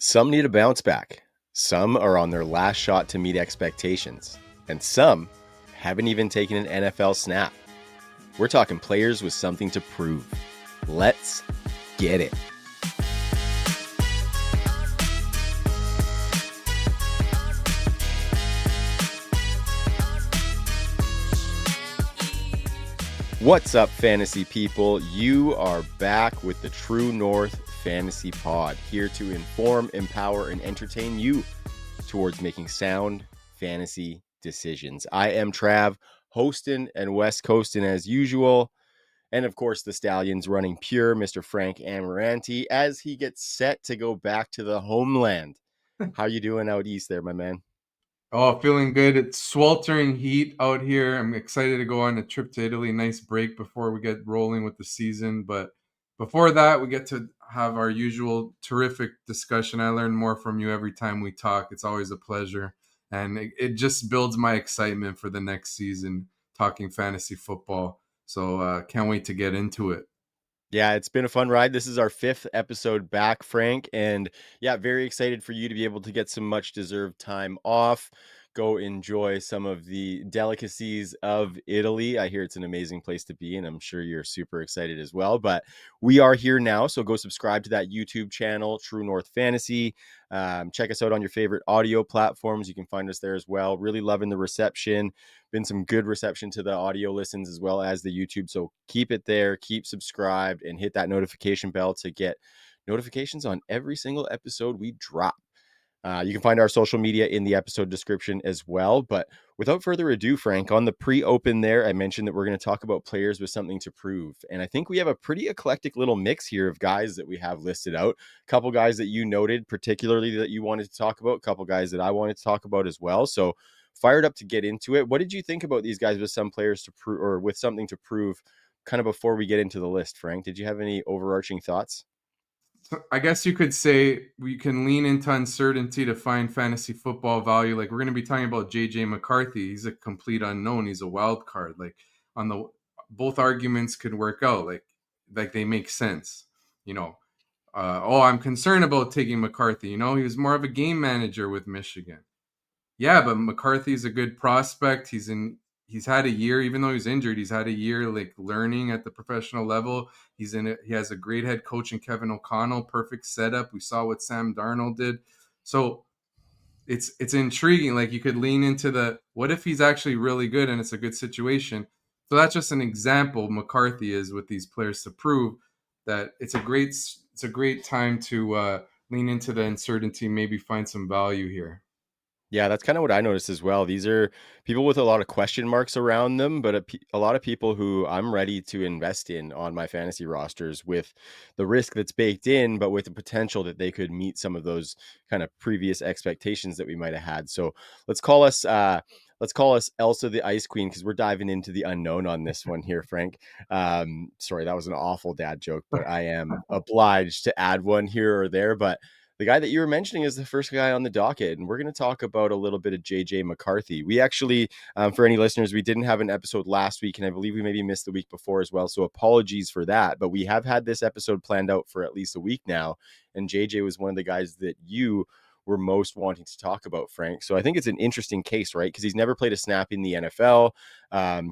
Some need a bounce back. Some are on their last shot to meet expectations. And some haven't even taken an NFL snap. We're talking players with something to prove. Let's get it. What's up, fantasy people? You are back with the True North Fantasy Pod, here to inform, empower, and entertain you towards making sound fantasy decisions. I am Trav, hosting and West Coasting as usual. And of course, the Stallions running pure, Mr. Frank Amaranti, as he gets set to go back to the homeland. How you doing out east there, my man? Oh, feeling good. It's sweltering heat out here. I'm excited to go on a trip to Italy. Nice break before we get rolling with the season. But before that, we get to have our usual terrific discussion. I learn more from you every time we talk. It's always a pleasure. And it just builds my excitement for the next season, talking fantasy football. So can't wait to get into it. Yeah, it's been a fun ride. This is our 5th episode back, Frank. And yeah, very excited for you to be able to get some much deserved time off. Go enjoy some of the delicacies of Italy. I hear it's an amazing place to be, and I'm sure you're super excited as well. But we are here now, so go subscribe to that YouTube channel, True North Fantasy. Check us out on your favorite audio platforms. You can find us there as well. Really loving the reception. Been some good reception to the audio listens as well as the YouTube. So keep it there, keep subscribed, and hit that notification bell to get notifications on every single episode we drop. You can find our social media in the episode description as well. But without further ado, Frank, on the pre-open there, I mentioned that we're going to talk about players with something to prove. And I think we have a pretty eclectic little mix here of guys that we have listed out. A couple guys that you noted particularly that you wanted to talk about, a couple guys that I wanted to talk about as well. So fired up to get into it. What did you think about these guys with some players to prove, or with something to prove, kind of before we get into the list, Frank? Did you have any overarching thoughts? So I guess you could say we can lean into uncertainty to find fantasy football value. Like we're going to be talking about JJ McCarthy. He's a complete unknown. He's a wild card. Like on the both arguments could work out. Like they make sense. You know, I'm concerned about taking McCarthy. You know, he was more of a game manager with Michigan. Yeah, but McCarthy's a good prospect. He's had a year, even though he's injured, he's had a year like learning at the professional level. He's in it. He has a great head coach in Kevin O'Connell, perfect setup. We saw what Sam Darnold did. So it's intriguing. Like you could lean into the what if he's actually really good and it's a good situation. So that's just an example McCarthy is with these players to prove that it's a great time to lean into the uncertainty, maybe find some value here. Yeah, that's kind of what I noticed as well. These are people with a lot of question marks around them, but a lot of people who I'm ready to invest in on my fantasy rosters with the risk that's baked in, but with the potential that they could meet some of those kind of previous expectations that we might have had. So let's call us Elsa the Ice Queen, because we're diving into the unknown on this one here, Frank. Sorry, that was an awful dad joke, but I am obliged to add one here or there. But the guy that you were mentioning is the first guy on the docket, and we're going to talk about a little bit of JJ McCarthy. We actually, for any listeners, we didn't have an episode last week, and I believe we maybe missed the week before as well. So apologies for that. But we have had this episode planned out for at least a week now, and JJ was one of the guys that you were most wanting to talk about, Frank. So I think it's an interesting case, right? Because he's never played a snap in the NFL.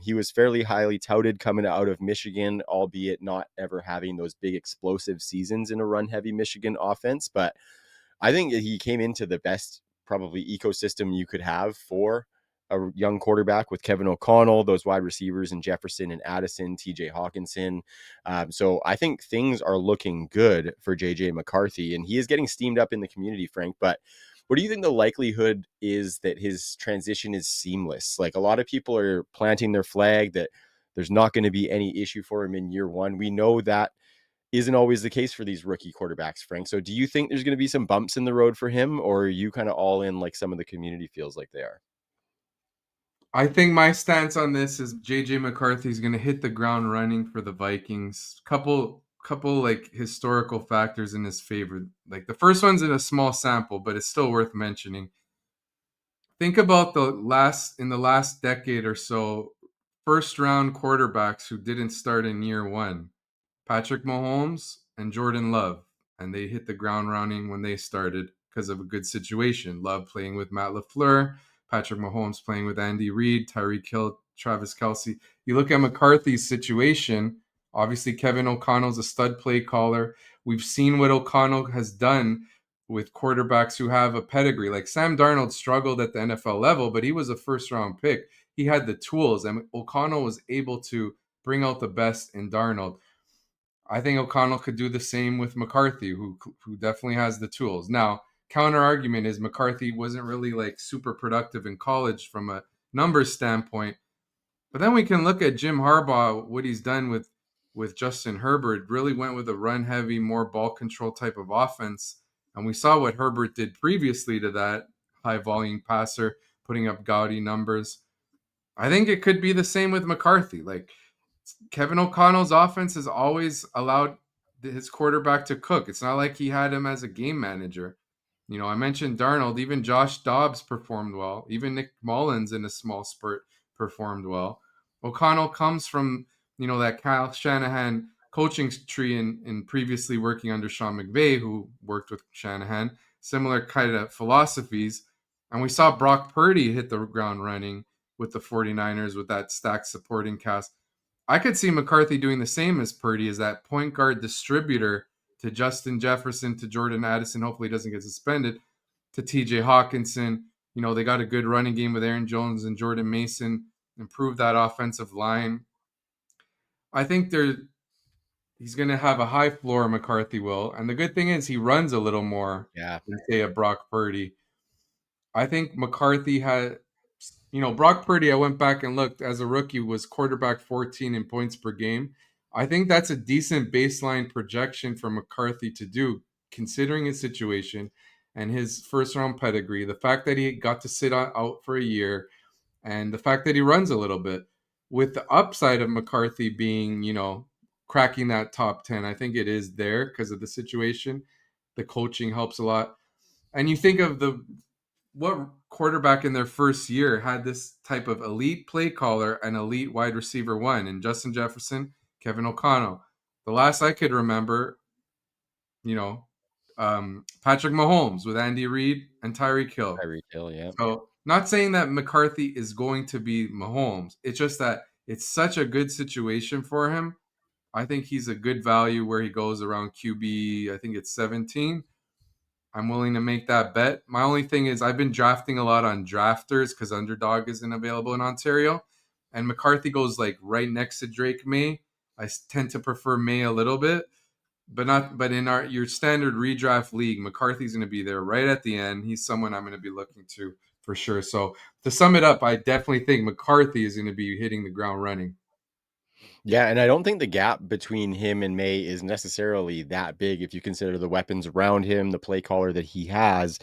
He was fairly highly touted coming out of Michigan, albeit not ever having those big explosive seasons in a run-heavy Michigan offense. But I think he came into the best probably ecosystem you could have for a young quarterback with Kevin O'Connell, those wide receivers and Jefferson and Addison, TJ Hawkinson. So I think things are looking good for JJ McCarthy, and he is getting steamed up in the community, Frank. But what do you think the likelihood is that his transition is seamless? Like, a lot of people are planting their flag that there's not going to be any issue for him in year one. We know that isn't always the case for these rookie quarterbacks, Frank. So do you think there's going to be some bumps in the road for him, or are you kind of all in like some of the community feels like they are? I think my stance on this is JJ McCarthy's going to hit the ground running for the Vikings. Couple like historical factors in his favor. Like the first one's in a small sample, but it's still worth mentioning. Think about the last decade or so, first round quarterbacks who didn't start in year 1. Patrick Mahomes and Jordan Love, and they hit the ground running when they started. because of a good situation. Love playing with Matt LaFleur, Patrick Mahomes playing with Andy Reid, Tyreek Hill, Travis Kelsey. You look at McCarthy's situation, obviously Kevin O'Connell's a stud play caller. We've seen what O'Connell has done with quarterbacks who have a pedigree. Like Sam Darnold struggled at the NFL level, but he was a first round pick. He had the tools, and O'Connell was able to bring out the best in Darnold. I think O'Connell could do the same with McCarthy, who definitely has the tools. Now, counter argument is McCarthy wasn't really like super productive in college from a numbers standpoint. But then we can look at Jim Harbaugh, what he's done with Justin Herbert. Really went with a run heavy, more ball control type of offense, and we saw what Herbert did previously to that, high volume passer, putting up gaudy numbers. I think it could be the same with McCarthy. Like Kevin O'Connell's offense has always allowed his quarterback to cook. It's not like he had him as a game manager. I mentioned Darnold. Even Josh Dobbs performed well. Even Nick Mullins in a small spurt performed well. O'Connell comes from, that Kyle Shanahan coaching tree and previously working under Sean McVay, who worked with Shanahan. Similar kind of philosophies. And we saw Brock Purdy hit the ground running with the 49ers with that stacked supporting cast. I could see McCarthy doing the same as Purdy, as that point guard distributor to Justin Jefferson, to Jordan Addison. Hopefully, he doesn't get suspended. To TJ Hawkinson. They got a good running game with Aaron Jones and Jordan Mason. Improve that offensive line. I think he's going to have a high floor, McCarthy will. And the good thing is he runs a little more Yeah, than, say, a Brock Purdy. I think McCarthy had, Brock Purdy, I went back and looked as a rookie, was quarterback 14 in points per game. I think that's a decent baseline projection for McCarthy to do, considering his situation and his first round pedigree, the fact that he got to sit out for a year, and the fact that he runs a little bit. With the upside of McCarthy being, cracking that top 10, I think it is there because of the situation. The coaching helps a lot. And you think of what quarterback in their first year had this type of elite play caller and elite wide receiver one? And Justin Jefferson, Kevin O'Connell. The last I could remember, you know, Patrick Mahomes with Andy Reid and Tyreek Hill. Tyreek Hill, yeah. So, not saying that McCarthy is going to be Mahomes. It's just that it's such a good situation for him. I think he's a good value where he goes around QB. I think it's 17. I'm willing to make that bet. My only thing is I've been drafting a lot on drafters because Underdog isn't available in Ontario. And McCarthy goes like right next to Drake May. I tend to prefer May a little bit, but in your standard redraft league, McCarthy's going to be there right at the end. He's someone I'm going to be looking to for sure. So to sum it up, I definitely think McCarthy is going to be hitting the ground running. Yeah, and I don't think the gap between him and May is necessarily that big if you consider the weapons around him, the play caller that he has.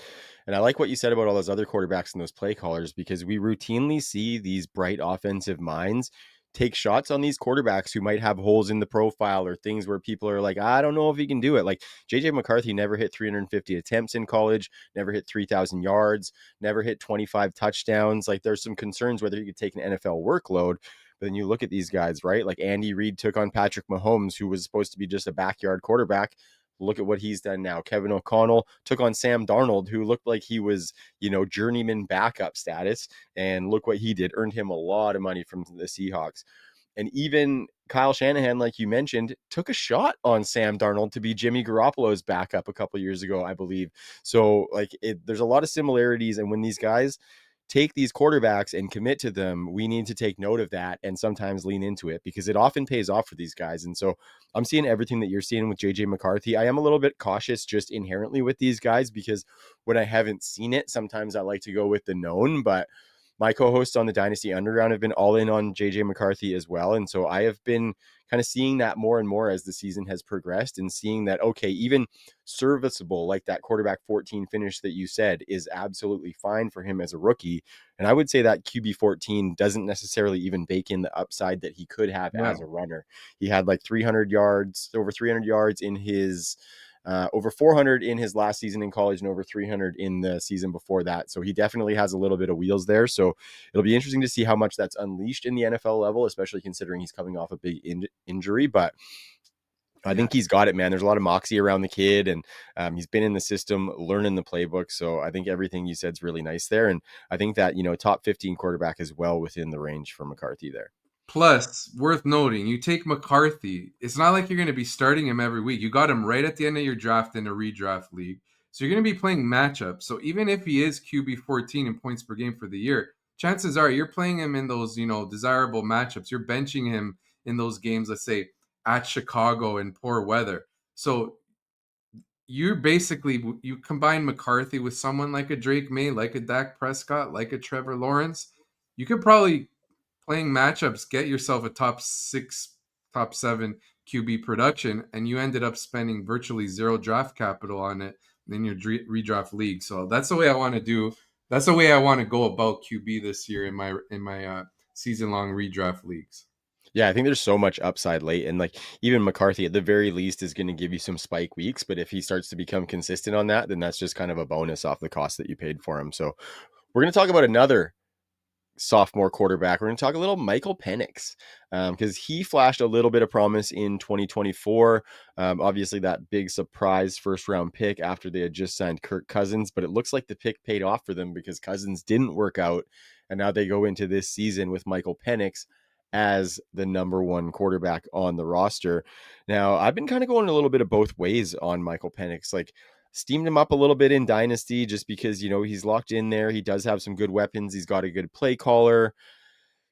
And I like what you said about all those other quarterbacks and those play callers, because we routinely see these bright offensive minds take shots on these quarterbacks who might have holes in the profile or things where people are like, I don't know if he can do it. Like JJ McCarthy never hit 350 attempts in college, never hit 3,000 yards, never hit 25 touchdowns. Like there's some concerns whether he could take an NFL workload. But then you look at these guys, right? Like Andy Reid took on Patrick Mahomes, who was supposed to be just a backyard quarterback. Look at what he's done now. Kevin O'Connell took on Sam Darnold, who looked like he was, journeyman backup status. And look what he did. Earned him a lot of money from the Seahawks. And even Kyle Shanahan, like you mentioned, took a shot on Sam Darnold to be Jimmy Garoppolo's backup a couple years ago, I believe. So, there's a lot of similarities. And when these guys take these quarterbacks and commit to them, we need to take note of that and sometimes lean into it because it often pays off for these guys. And so I'm seeing everything that you're seeing with JJ McCarthy. I am a little bit cautious just inherently with these guys because when I haven't seen it, sometimes I like to go with the known, but my co-hosts on the Dynasty Underground have been all in on JJ McCarthy as well. And so I have been kind of seeing that more and more as the season has progressed and seeing that, okay, even serviceable, like that quarterback 14 finish that you said is absolutely fine for him as a rookie. And I would say that QB 14 doesn't necessarily even bake in the upside that he could have as a No. runner. He had like 300 yards, over 300 yards in his over 400 in his last season in college and over 300 in the season before that. So he definitely has a little bit of wheels there. So it'll be interesting to see how much that's unleashed in the NFL level, especially considering he's coming off a big injury. But I Yeah. think he's got it, man. There's a lot of moxie around the kid, and he's been in the system, learning the playbook. So I think everything you said is really nice there, and I think that top 15 quarterback is well within the range for McCarthy there. Plus, worth noting, you take McCarthy. It's not like you're going to be starting him every week. You got him right at the end of your draft in a redraft league. So you're going to be playing matchups. So even if he is QB 14 in points per game for the year, chances are you're playing him in those, desirable matchups. You're benching him in those games, let's say at Chicago in poor weather. So you're basically, you combine McCarthy with someone like a Drake May, like a Dak Prescott, like a Trevor Lawrence. You could probably, playing matchups, get yourself a top six, top seven QB production, and you ended up spending virtually zero draft capital on it in your redraft league. So that's the way I want to do. That's the way I want to go about QB this year in my season long redraft leagues. Yeah, I think there's so much upside late, and like even McCarthy at the very least is going to give you some spike weeks. But if he starts to become consistent on that, then that's just kind of a bonus off the cost that you paid for him. So we're going to talk about another sophomore quarterback. We're going to talk a little Michael Penix because he flashed a little bit of promise in 2024. Obviously, that big surprise first round pick after they had just signed Kirk Cousins, but it looks like the pick paid off for them because Cousins didn't work out. And now they go into this season with Michael Penix as the number one quarterback on the roster. Now, I've been kind of going a little bit of both ways on Michael Penix. Like, steamed him up a little bit in Dynasty just because, he's locked in there. He does have some good weapons. He's got a good play caller.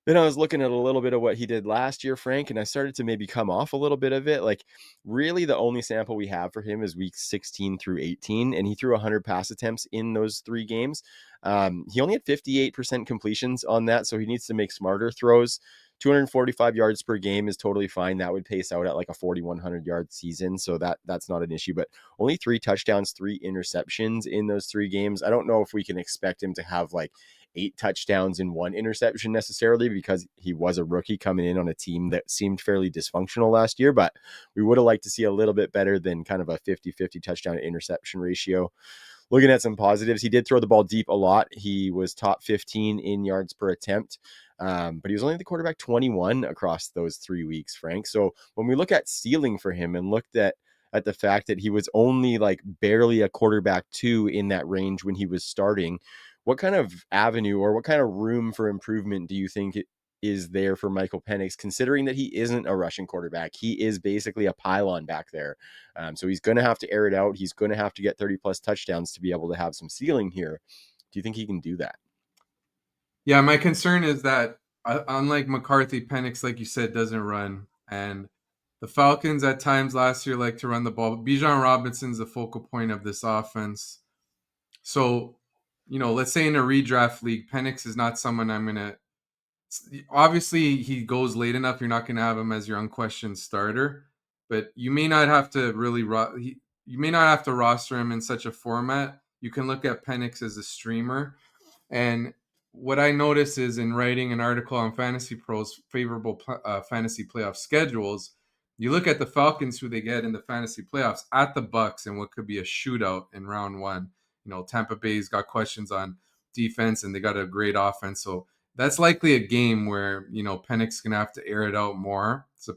Then I was looking at a little bit of what he did last year, Frank, and I started to maybe come off a little bit of it. Like, really, the only sample we have for him is week 16 through 18, and he threw 100 pass attempts in those 3 games. He only had 58% completions on that, so he needs to make smarter throws. 245 yards per game is totally fine. That would pace out at like a 4,100 yard season, so that's not an issue. But only 3 touchdowns, 3 interceptions in those 3 games. I don't know if we can expect him to have like 8 touchdowns and 1 interception necessarily because he was a rookie coming in on a team that seemed fairly dysfunctional last year, but we would have liked to see a little bit better than kind of a 50-50 touchdown to interception ratio. Looking at some positives, he did throw the ball deep a lot. He was top 15 in yards per attempt, but he was only the quarterback 21 across those 3 weeks, Frank. So when we look at ceiling for him and looked at the fact that he was only like barely a quarterback 2 in that range when he was starting, what kind of avenue or what kind of room for improvement do you think it is there for Michael Penix, considering that he isn't a rushing quarterback? He is basically a pylon back there. So he's going to have to air it out. He's going to have to get 30 plus touchdowns to be able to have some ceiling here. Do you think he can do that? Yeah, my concern is that unlike McCarthy, Penix, like you said, doesn't run, and the Falcons at times last year like to run the ball. Bijan Robinson's the focal point of this offense. So, let's say in a redraft league, Penix is not someone I'm gonna. Obviously, he goes late enough. You're not gonna have him as your unquestioned starter, but you may not have to really. You may not have to roster him in such a format. You can look at Penix as a streamer, and what I notice is in writing an article on Fantasy Pros favorable fantasy playoff schedules, you look at the Falcons who they get in the fantasy playoffs at the Bucks and what could be a shootout in round one. Tampa Bay's got questions on defense and they got a great offense, so that's likely a game where Penix gonna have to air it out more. It's a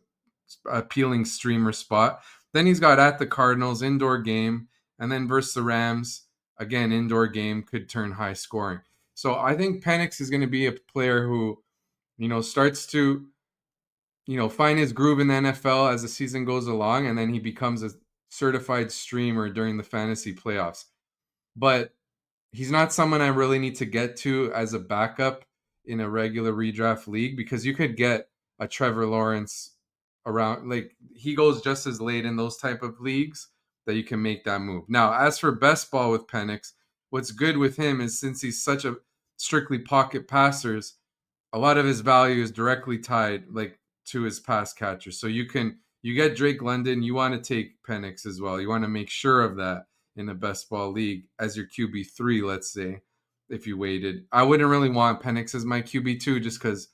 appealing streamer spot. Then he's got at the Cardinals indoor game, and then versus the Rams again indoor game could turn high scoring. So I think Penix is going to be a player who, starts to, find his groove in the NFL as the season goes along, and then he becomes a certified streamer during the fantasy playoffs. But he's not someone I really need to get to as a backup in a regular redraft league because you could get a Trevor Lawrence around, like he goes just as late in those type of leagues that you can make that move. Now, as for best ball with Penix, what's good with him is since he's such a strictly pocket passers, a lot of his value is directly tied like to his pass catcher. So you get Drake London, you want to take Penix as well. You want to make sure of that in a best ball league as your QB3, let's say, if you waited. I wouldn't really want Penix as my QB2 just because,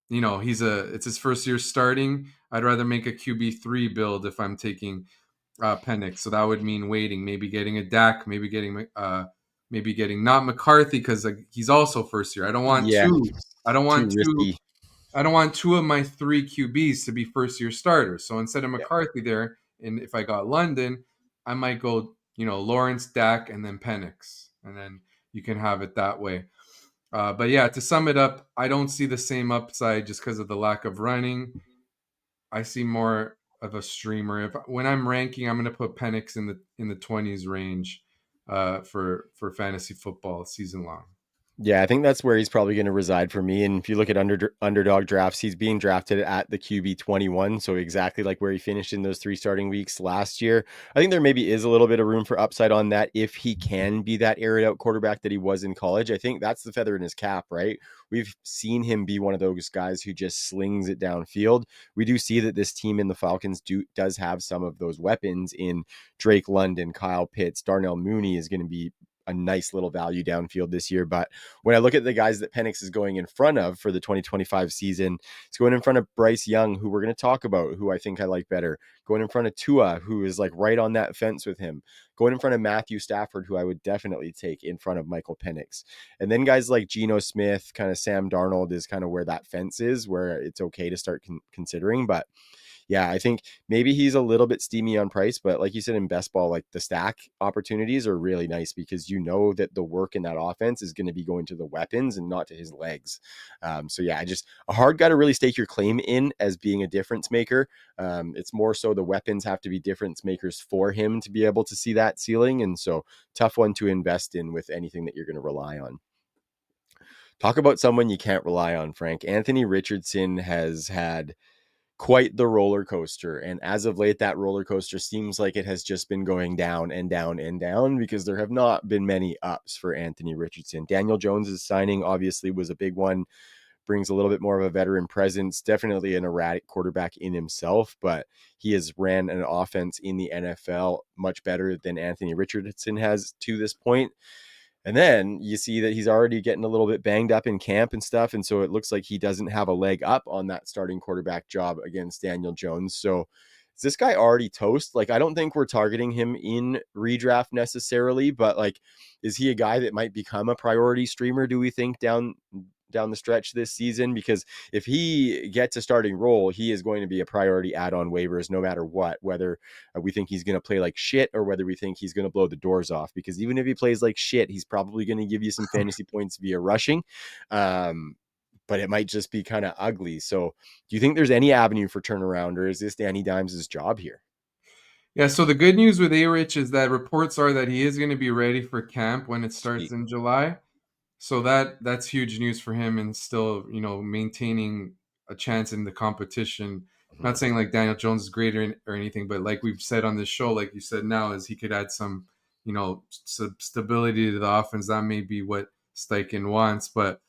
it's his first year starting. I'd rather make a QB3 build if I'm taking Penix. So that would mean waiting, maybe getting a Dak, maybe getting not McCarthy because he's also first year. I don't want Yeah, two. I don't too want two. risky. I don't want two of my three QBs to be first year starters. So instead of Yeah. McCarthy there, And if I got London, I might go, Lawrence, Dak, and then Penix, and then you can have it that way. But yeah, to sum it up, I don't see the same upside just because of the lack of running. I see more of a streamer. If when I'm ranking, I'm going to put Penix in the 20s range for fantasy football season long. Yeah, I think that's where he's probably going to reside for me. And if you look at underdog drafts, he's being drafted at the QB 21, so exactly like where he finished in those 3 starting weeks last year. I think there maybe is a little bit of room for upside on that if he can be that aired out quarterback that he was in college. I think that's the feather in his cap, right? We've seen him be one of those guys who just slings it downfield. We do see that this team in the Falcons does have some of those weapons in Drake London, Kyle Pitts, Darnell Mooney is going to be a nice little value downfield this year. But when I look at the guys that Penix is going in front of for the 2025 season, it's going in front of Bryce Young, who we're going to talk about, who I think I like better. Going in front of Tua, who is like right on that fence with him. Going in front of Matthew Stafford, who I would definitely take in front of Michael Penix. And then guys like Geno Smith, kind of Sam Darnold is kind of where that fence is, where it's okay to start considering. But yeah, I think maybe he's a little bit steamy on price, but like you said in best ball, like the stack opportunities are really nice because you know that the work in that offense is going to be going to the weapons and not to his legs. So yeah, just a hard guy to really stake your claim in as being a difference maker. It's more so the weapons have to be difference makers for him to be able to see that ceiling, and so tough one to invest in with anything that you're going to rely on. Talk about someone you can't rely on, Frank. Anthony Richardson has had quite the roller coaster. And as of late, that roller coaster seems like it has just been going down and down and down because there have not been many ups for Anthony Richardson. Daniel Jones's signing obviously was a big one, brings a little bit more of a veteran presence, definitely an erratic quarterback in himself, but he has ran an offense in the NFL much better than Anthony Richardson has to this point. And then you see that he's already getting a little bit banged up in camp and stuff. And so it looks like he doesn't have a leg up on that starting quarterback job against Daniel Jones. So is this guy already toast? Like, I don't think we're targeting him in redraft necessarily, but like, is he a guy that might become a priority streamer, do we think, down the stretch this season? Because if he gets a starting role, he is going to be a priority add on waivers no matter what, whether we think he's going to play like shit or whether we think he's going to blow the doors off. Because even if he plays like shit, he's probably going to give you some fantasy points via rushing. Um, but it might just be kind of ugly. So do you think there's any avenue for turnaround, or is this Danny Dimes' job here? Yeah, so the good news with A Rich is that reports are that he is going to be ready for camp when it starts Sweet. in July. So that's huge news for him and still, maintaining a chance in the competition. Not Mhm. saying like Daniel Jones is greater or anything, but like we've said on this show, like you said now, is he could add some, stability to the offense. That may be what Steichen wants. But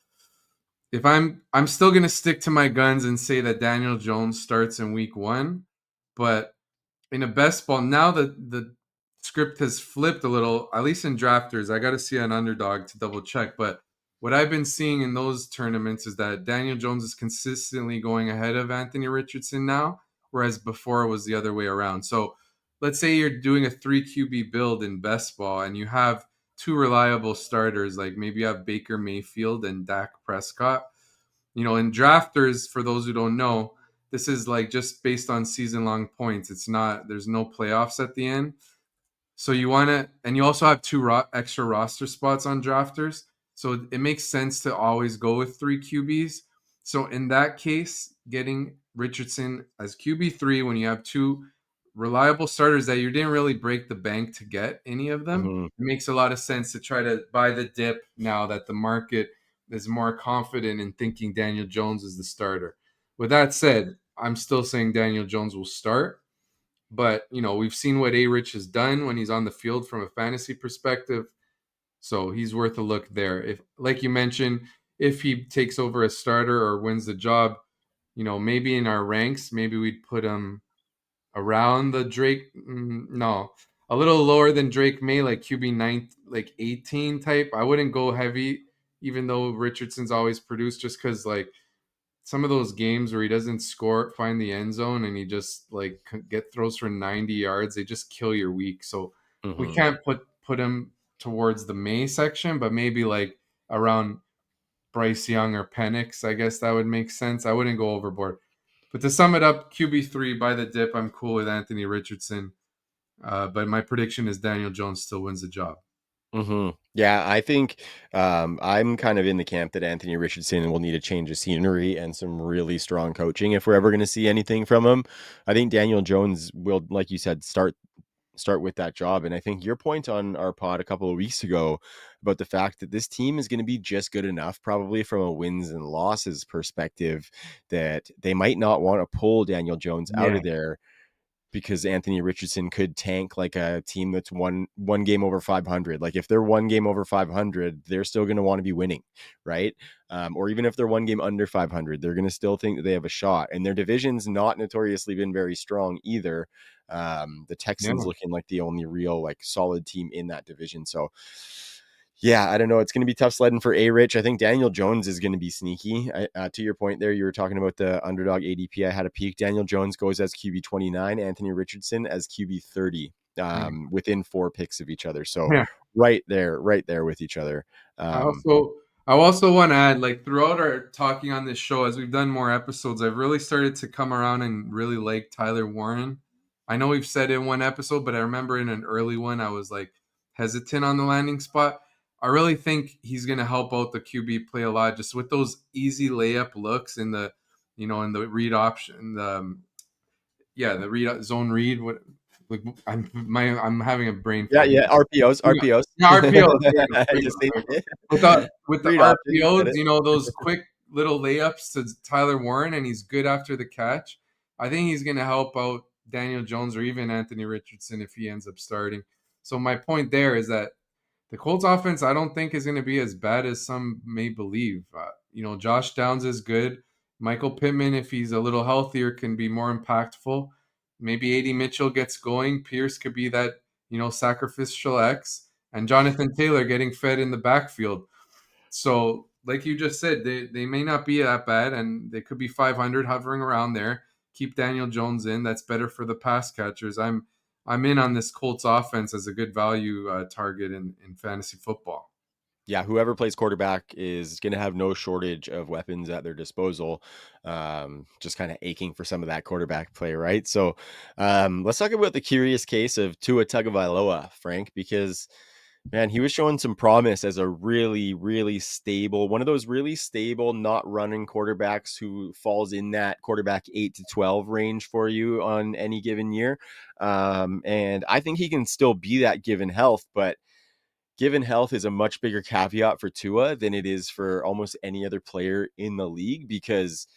if I'm still gonna stick to my guns and say that Daniel Jones starts in week one, but in a best ball now that the script has flipped a little, at least in drafters. I got to see an underdog to double check, but what I've been seeing in those tournaments is that Daniel Jones is consistently going ahead of Anthony Richardson now, whereas before it was the other way around. So let's say you're doing a 3 QB build in best ball and you have two reliable starters, like maybe you have Baker Mayfield and Dak Prescott. In drafters, for those who don't know, this is like just based on season long points. It's not, there's no playoffs at the end. So you want to, and you also have two extra roster spots on drafters. So it makes sense to always go with 3 QBs. So in that case, getting Richardson as QB3 when you have two reliable starters that you didn't really break the bank to get any of them, Mhm. it makes a lot of sense to try to buy the dip now that the market is more confident in thinking Daniel Jones is the starter. With that said, I'm still saying Daniel Jones will start. But we've seen what A Rich has done when he's on the field from a fantasy perspective. So he's worth a look there. If, like you mentioned, if he takes over a starter or wins the job, maybe in our ranks, maybe we'd put him around the Drake. No, a little lower than Drake May, like QB 9, like 18 type. I wouldn't go heavy, even though Richardson's always produced, just because like some of those games where he doesn't score, find the end zone, and he just like get throws for 90 yards, they just kill your week. So we Mhm. can't put him towards the May section, but maybe like around Bryce Young or Penix. I guess that would make sense. I wouldn't go overboard. But to sum it up, QB3 by the dip, I'm cool with Anthony Richardson. But my prediction is Daniel Jones still wins the job. Yeah, I think I'm kind of in the camp that Anthony Richardson will need a change of scenery and some really strong coaching if we're ever going to see anything from him. I think Daniel Jones will, like you said, start with that job. And I think your point on our pod a couple of weeks ago about the fact that this team is going to be just good enough, probably from a wins and losses perspective, that they might not want to pull Daniel Jones out Yeah. of there because Anthony Richardson could tank like a team that's one game over 500. Like if they're one game over 500, they're still going to want to be winning, right? Or even if they're one game under 500, they're going to still think that they have a shot. And their division's not notoriously been very strong either. The Yeah. Texans looking like the only real like solid team in that division. So yeah, I don't know. It's going to be tough sledding for A Rich. I think Daniel Jones is going to be sneaky. To your point there, you were talking about the underdog ADP. I had a peek. Daniel Jones goes as QB 29, Anthony Richardson as QB 30, within 4 picks of each other. So Yeah. right there with each other. I Um, also I also want to add, like throughout our talking on this show, as we've done more episodes, I've really started to come around and really like Tyler Warren. I know we've said it in one episode, but I remember in an early one I was like hesitant on the landing spot. I really think he's going to help out the QB play a lot, just with those easy layup looks in the, in the read option, the read zone read. What like I'm having a brain yeah, fog. yeah. RPOs, Yeah, RPOs. yeah, RPOs. There you go. There you go. Just say There you go. it. With the Read option. Get RPOs, it? those quick little layups to Tyler Warren, and he's good after the catch. I think he's going to help out Daniel Jones or even Anthony Richardson if he ends up starting. So my point there is that the Colts offense, I don't think is going to be as bad as some may believe. Josh Downs is good. Michael Pittman, if he's a little healthier, can be more impactful. Maybe AD Mitchell gets going. Pierce could be that, sacrificial X. And Jonathan Taylor getting fed in the backfield. So, like you just said, they may not be that bad, and they could be 500 hovering around there. Keep Daniel Jones in. That's better for the pass catchers. I'm in on this Colts offense as a good value target in fantasy football. Yeah, whoever plays quarterback is going to have no shortage of weapons at their disposal. Just kind of aching for some of that quarterback play, right? So let's talk about the curious case of Tua Tagovailoa, Frank, because man, he was showing some promise as a really, really stable, one of those really stable, not running quarterbacks who falls in that quarterback 8 to 12 range for you on any given year. And I think he can still be that given health, but given health is a much bigger caveat for Tua than it is for almost any other player in the league because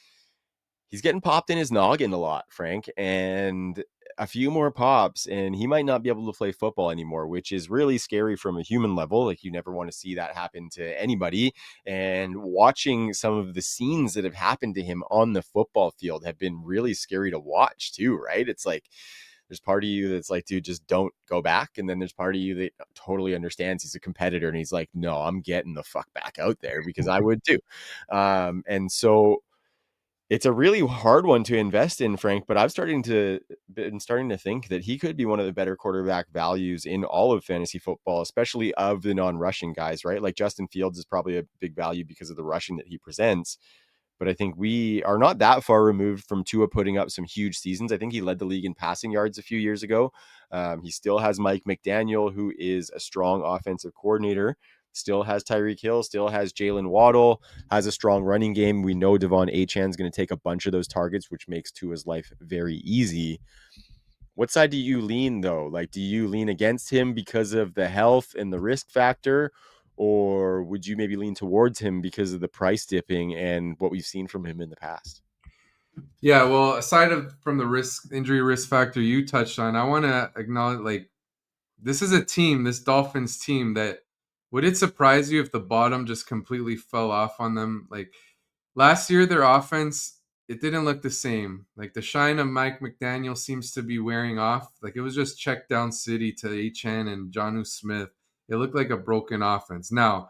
he's getting popped in his noggin a lot, Frank, and a few more pops, and he might not be able to play football anymore, which is really scary from a human level. Like, you never want to see that happen to anybody. And watching some of the scenes that have happened to him on the football field have been really scary to watch, too, right? It's like, there's part of you that's like, dude, just don't go back. And then there's part of you that totally understands he's a competitor and he's like, no, I'm getting the fuck back out there because I would too. And so it's a really hard one to invest in, Frank, but been starting to think that he could be one of the better quarterback values in all of fantasy football, especially of the non-rushing guys, right? Like Justin Fields is probably a big value because of the rushing that he presents. But I think we are not that far removed from Tua putting up some huge seasons. I think he led the league in passing yards a few years ago. He still has Mike McDaniel, who is a strong offensive coordinator, still has Tyreek Hill, still has Jalen Waddle, has a strong running game. We know Devon Achane is going to take a bunch of those targets, which makes Tua's life very easy. What side do you lean, though? Like, do you lean against him because of the health and the risk factor? Or would you maybe lean towards him because of the price dipping and what we've seen from him in the past? Yeah, well, from the injury risk factor you touched on, I want to acknowledge, like, this is a team, this Dolphins team, that would it surprise you if the bottom just completely fell off on them? Like last year, their offense, it didn't look the same. Like the shine of Mike McDaniel seems to be wearing off. Like it was just check down city to Achan and Jonnu Smith. It looked like a broken offense. Now,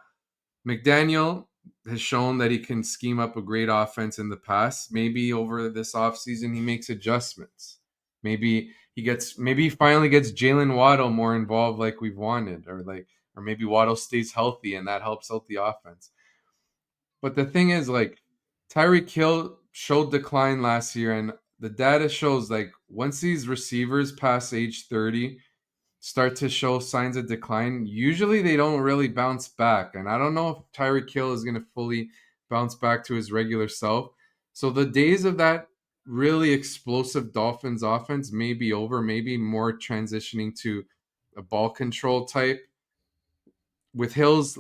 McDaniel has shown that he can scheme up a great offense in the past. Maybe over this offseason he makes adjustments. Maybe he finally gets Jalen Waddle more involved like we've wanted, or maybe Waddle stays healthy and that helps out the offense. But the thing is, like, Tyreek Hill showed decline last year, and the data shows like once these receivers pass age 30 start to show signs of decline, usually they don't really bounce back. And I don't know if Tyreek Hill is going to fully bounce back to his regular self. So the days of that really explosive Dolphins offense may be over, maybe more transitioning to a ball control type. With Hill's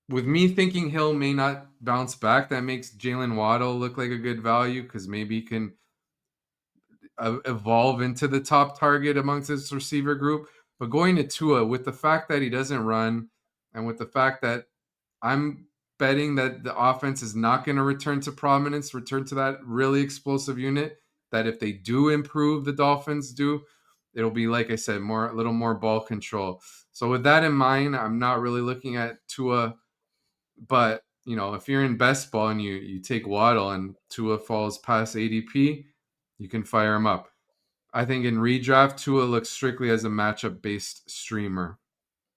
with me thinking Hill may not bounce back, that makes Jalen Waddle look like a good value because maybe he can evolve into the top target amongst this receiver group. But going to Tua, with the fact that he doesn't run, and with the fact that I'm betting that the offense is not going to return to prominence, return to that really explosive unit, that if they do improve, the Dolphins do, it'll be, like I said, more a little more ball control. So with that in mind, I'm not really looking at Tua, but if you're in best ball and you take Waddle and Tua falls past ADP, you can fire him up. I think in redraft, Tua looks strictly as a matchup based streamer.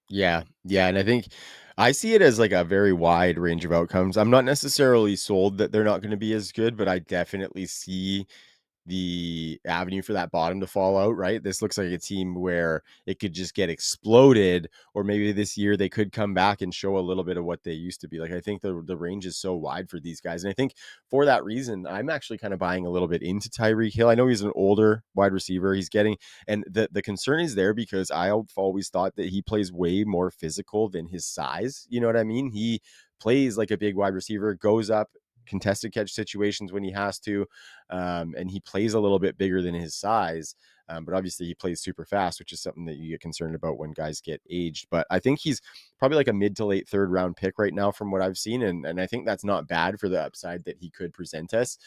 Yeah, yeah, and I think I see it as like a very wide range of outcomes. I'm not necessarily sold that they're not going to be as good, but I definitely see the avenue for that bottom to fall out, right? This looks like a team where it could just get exploded, or maybe this year they could come back and show a little bit of what they used to be. Like I think the range is so wide for these guys. And I think for that reason, I'm actually kind of buying a little bit into Tyreek Hill. I know he's an older wide receiver. He's getting and the concern is there because I've always thought that he plays way more physical than his size. You know what I mean? He plays like a big wide receiver, goes up contested catch situations when he has to, and he plays a little bit bigger than his size. But obviously, he plays super fast, which is something that you get concerned about when guys get aged. But I think he's probably like a mid to late third round pick right now, from what I've seen, and I think that's not bad for the upside that he could present us.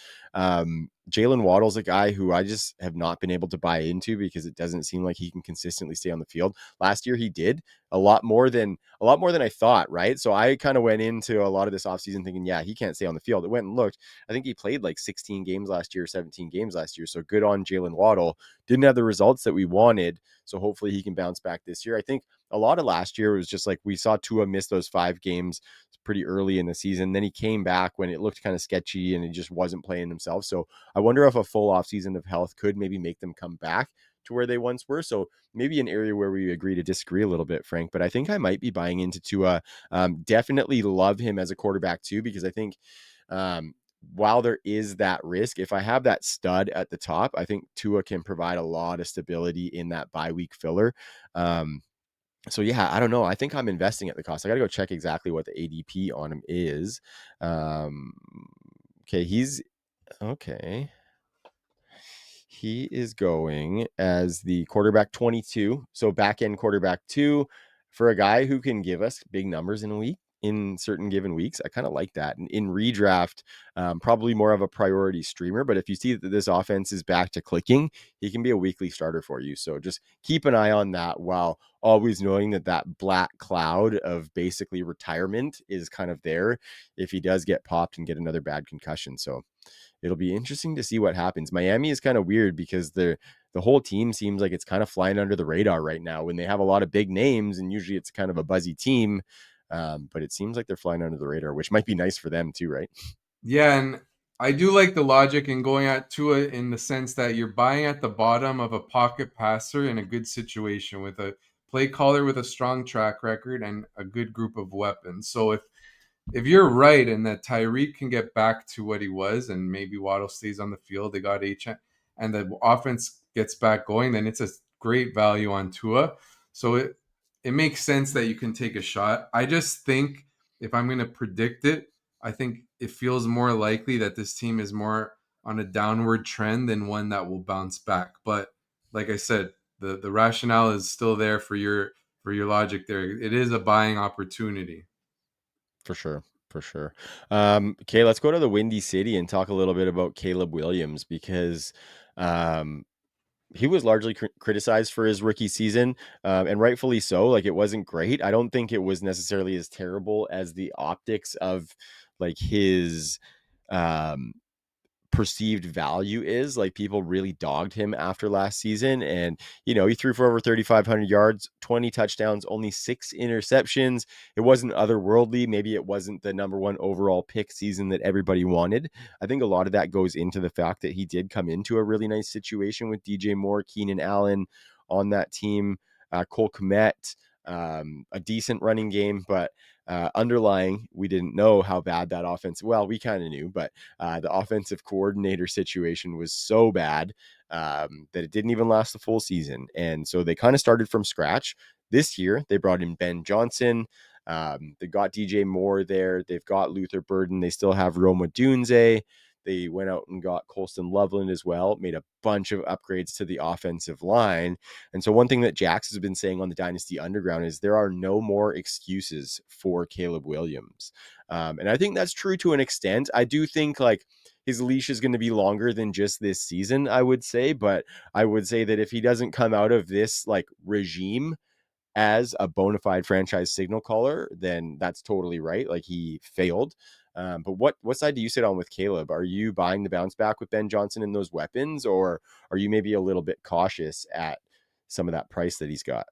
Jalen Waddle's a guy who I just have not been able to buy into because it doesn't seem like he can consistently stay on the field. Last year he did a lot more than I thought, right? So I kind of went into a lot of this offseason thinking, yeah, he can't stay on the field. It went and looked. I think he played like 16 games last year, 17 games last year. So good on Jalen Waddle. Didn't have the results that we wanted. So hopefully he can bounce back this year. I think a lot of last year was just like we saw Tua miss those 5 games pretty early in the season. Then he came back when it looked kind of sketchy and he just wasn't playing himself. So I wonder if a full offseason of health could maybe make them come back to where they once were. So maybe an area where we agree to disagree a little bit, Frank. But I think I might be buying into Tua. Definitely love him as a quarterback too, because I think while there is that risk, if I have that stud at the top, I think Tua can provide a lot of stability in that bye week filler. So yeah, I don't know. I think I'm investing at the cost. I got to go check exactly what the ADP on him is. Um, okay, he's okay. He is going as the quarterback 22. So back end quarterback 2 for a guy who can give us big numbers in a week in certain given weeks. I kind of like that. And in redraft, probably more of a priority streamer. But if you see that this offense is back to clicking, he can be a weekly starter for you. So just keep an eye on that while always knowing that that black cloud of basically retirement is kind of there if he does get popped and get another bad concussion. So it'll be interesting to see what happens. Miami is kind of weird because the whole team seems like it's kind of flying under the radar right now when they have a lot of big names, and usually it's kind of a buzzy team. But it seems like they're flying under the radar, which might be nice for them too, right? Yeah, and I do like the logic in going at Tua in the sense that you're buying at the bottom of a pocket passer in a good situation with a play caller with a strong track record and a good group of weapons. So if you're right and that Tyreek can get back to what he was and maybe Waddle stays on the field, they got H and the offense gets back going, then it's a great value on Tua. So it makes sense that you can take a shot. I just think if I'm going to predict it, I think it feels more likely that this team is more on a downward trend than one that will bounce back. But like I said, the rationale is still there for your logic there. It is a buying opportunity. For sure. For sure. Okay, let's go to the Windy City and talk a little bit about Caleb Williams because um, he was largely criticized for his rookie season, and rightfully so. Like it wasn't great. I don't think it was necessarily as terrible as the optics of like his um, perceived value is. Like, people really dogged him after last season, and he threw for over 3,500 yards, 20 touchdowns, only 6 interceptions. It wasn't otherworldly. Maybe it wasn't the number one overall pick season that everybody wanted. I think a lot of that goes into the fact that he did come into a really nice situation with DJ Moore, Keenan Allen on that team, Cole Kmet, a decent running game, but underlying, we didn't know how bad that offense. Well, we kind of knew, but the offensive coordinator situation was so bad that it didn't even last the full season. And so they kind of started from scratch. This year, they brought in Ben Johnson. They got DJ Moore there. They've got Luther Burden. They still have Roma Dunze. They went out and got Colston Loveland as well, made a bunch of upgrades to the offensive line. And so one thing that Jax has been saying on the Dynasty Underground is there are no more excuses for Caleb Williams. And I think that's true to an extent. I do think like his leash is going to be longer than just this season, I would say. But I would say that if he doesn't come out of this like regime as a bona fide franchise signal caller, then that's totally right. Like, he failed. But what side do you sit on with Caleb? Are you buying the bounce back with Ben Johnson and those weapons, or are you maybe a little bit cautious at some of that price that he's got?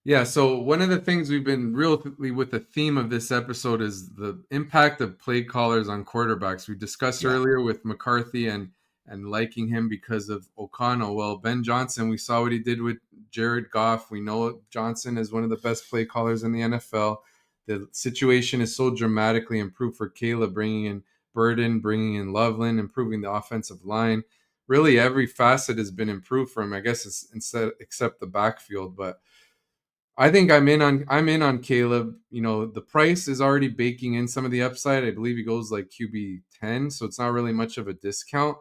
Yeah, so one of the things we've been really with the theme of this episode is the impact of play callers on quarterbacks. We discussed Yeah. earlier with McCarthy and liking him because of O'Connell. Well, Ben Johnson, we saw what he did with Jared Goff. We know Johnson is one of the best play callers in the NFL. The situation is so dramatically improved for Caleb, bringing in Burden, bringing in Loveland, improving the offensive line. Really, every facet has been improved for him. I guess it's instead except the backfield, but I think I'm in on Caleb. You know, the price is already baking in some of the upside. I believe he goes like QB 10, so it's not really much of a discount.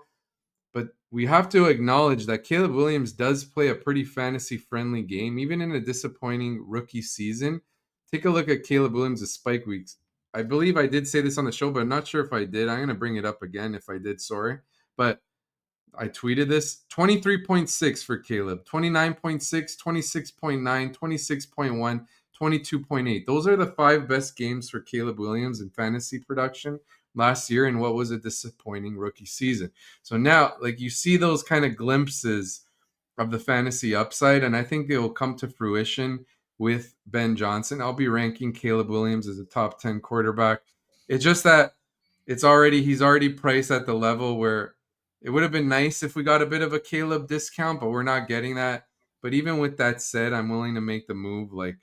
But we have to acknowledge that Caleb Williams does play a pretty fantasy friendly game, even in a disappointing rookie season. Take a look at Caleb Williams' spike weeks. I believe I did say this on the show, but I'm not sure if I did. I'm going to bring it up again if I did. Sorry. But I tweeted this 23.6 for Caleb, 29.6, 26.9, 26.1, 22.8. Those are the five best games for Caleb Williams in fantasy production last year in what was a disappointing rookie season. So now, like, you see those kind of glimpses of the fantasy upside, and I think they will come to fruition with Ben Johnson. I'll be ranking Caleb Williams as a top 10 quarterback. It's just that he's already priced at the level where it would have been nice if we got a bit of a Caleb discount, but we're not getting that. But even with that said, I'm willing to make the move. Like,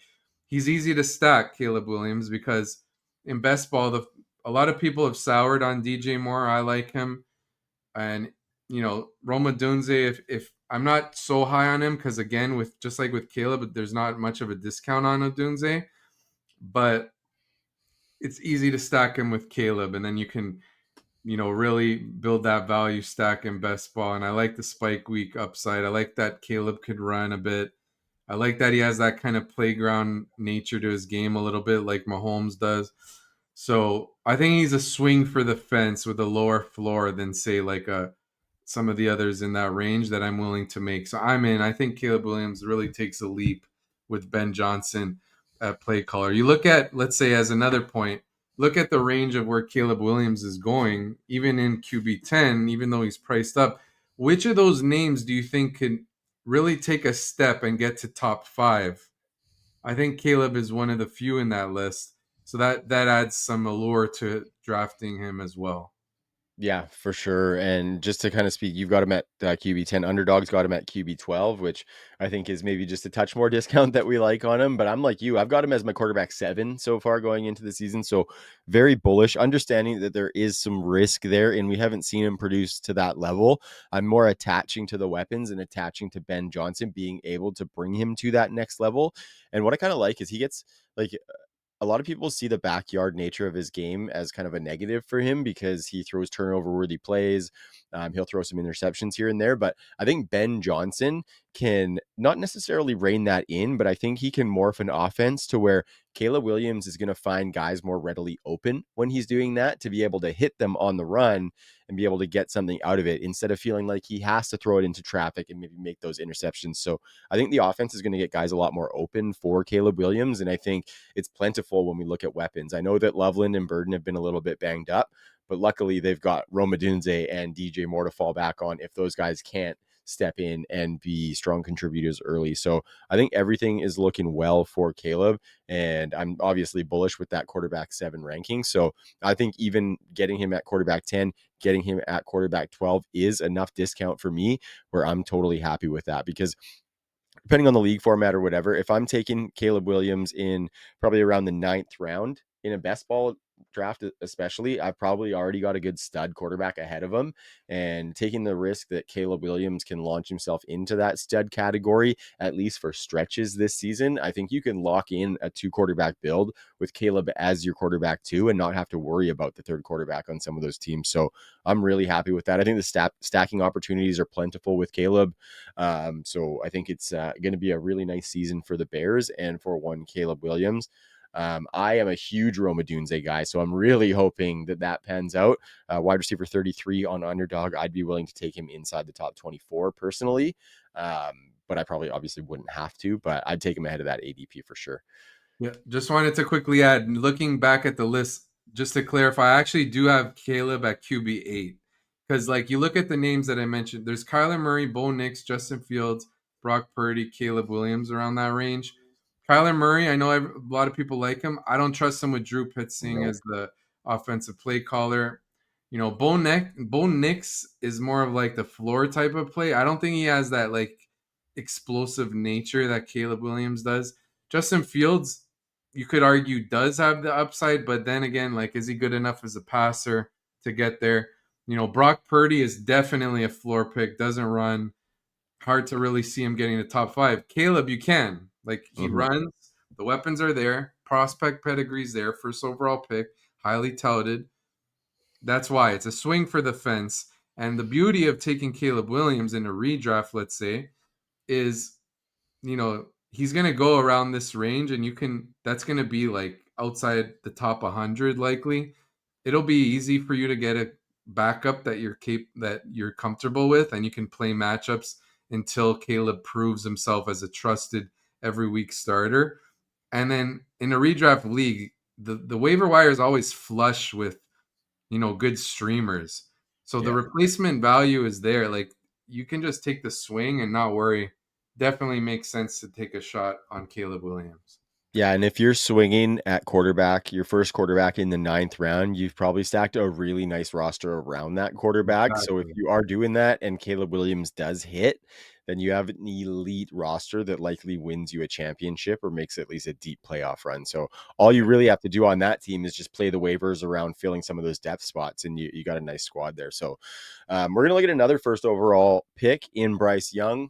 he's easy to stack, Caleb Williams, because in best ball, a lot of people have soured on DJ Moore. I like him, and Roma Dunze. If I'm not so high on him, because again, with just like with Caleb, there's not much of a discount on Odunze, but it's easy to stack him with Caleb, and then you can really build that value stack in best ball. And I like the spike week upside. I like that Caleb could run a bit. I like that he has that kind of playground nature to his game a little bit like Mahomes does. So I think he's a swing for the fence with a lower floor than say like some of the others in that range that I'm willing to make. So I'm in. I think Caleb Williams really takes a leap with Ben Johnson at play caller. You look at, let's say, as another point, look at the range of where Caleb Williams is going, even in QB 10, even though he's priced up. Which of those names do you think could really take a step and get to top five? I think Caleb is one of the few in that list. So that adds some allure to drafting him as well. Yeah, for sure. And just to kind of speak, you've got him at QB 10. Underdogs got him at QB 12, which I think is maybe just a touch more discount that we like on him. But I'm like you, I've got him as my quarterback 7 so far going into the season. So very bullish, understanding that there is some risk there and we haven't seen him produce to that level. I'm more attaching to the weapons and attaching to Ben Johnson being able to bring him to that next level. And what I kind of like is he gets like a lot of people see the backyard nature of his game as kind of a negative for him because he throws turnover worthy plays. He'll throw some interceptions here and there, but I think Ben Johnson can not necessarily rein that in, but I think he can morph an offense to where Caleb Williams is going to find guys more readily open when he's doing that to be able to hit them on the run and be able to get something out of it instead of feeling like he has to throw it into traffic and maybe make those interceptions. So I think the offense is going to get guys a lot more open for Caleb Williams. And I think it's plentiful when we look at weapons. I know that Loveland and Burden have been a little bit banged up, But luckily, they've got Roma Dunze and DJ Moore to fall back on if those guys can't step in and be strong contributors early. So I think everything is looking well for Caleb, and I'm obviously bullish with that quarterback 7 ranking. So I think even getting him at quarterback 10, getting him at quarterback 12 is enough discount for me where I'm totally happy with that, because depending on the league format or whatever, if I'm taking Caleb Williams in probably around the 9th round in a best ball draft, especially, I've probably already got a good stud quarterback ahead of him. And taking the risk that Caleb Williams can launch himself into that stud category, at least for stretches this season, I think you can lock in a 2 quarterback build with Caleb as your quarterback too, and not have to worry about the third quarterback on some of those teams. So I'm really happy with that. I think the stacking opportunities are plentiful with Caleb. So I think it's going to be a really nice season for the Bears and for one Caleb Williams. I am a huge Roma Dunze guy, so I'm really hoping that that pans out. Wide receiver 33 on underdog, I'd be willing to take him inside the top 24 personally, but I probably obviously wouldn't have to, but I'd take him ahead of that ADP for sure. Yeah, just wanted to quickly add, looking back at the list, just to clarify, I actually do have Caleb at QB8. Because, like, you look at the names that I mentioned, there's Kyler Murray, Bo Nix, Justin Fields, Brock Purdy, Caleb Williams around that range. Kyler Murray, I know a lot of people like him. I don't trust him with Drew Pitzing No. as the offensive play caller. Bo Nix is more of like the floor type of play. I don't think he has that, like, explosive nature that Caleb Williams does. Justin Fields, you could argue, does have the upside, but then again, like, is he good enough as a passer to get there? Brock Purdy is definitely a floor pick, doesn't run. Hard to really see him getting the top 5. Caleb, you can. Like, he Mm-hmm. runs, the weapons are there, prospect pedigree's there, first overall pick, highly touted. That's why it's a swing for the fence. And the beauty of taking Caleb Williams in a redraft, let's say, is he's going to go around this range, and that's going to be like outside the top 100 likely. It'll be easy for you to get a backup that you're comfortable with, and you can play matchups until Caleb proves himself as a trusted every week starter. And then in a redraft league, the waiver wire is always flush with good streamers. So the Yeah. replacement value is there. Like, you can just take the swing and not worry. Definitely makes sense to take a shot on Caleb Williams. Yeah, and if you're swinging at quarterback, your first quarterback in the 9th round, you've probably stacked a really nice roster around that quarterback. So if Exactly. you are doing that and Caleb Williams does hit, then you have an elite roster that likely wins you a championship or makes at least a deep playoff run. So all you really have to do on that team is just play the waivers around filling some of those depth spots, and you got a nice squad there. So we're going to look at another first overall pick in Bryce Young.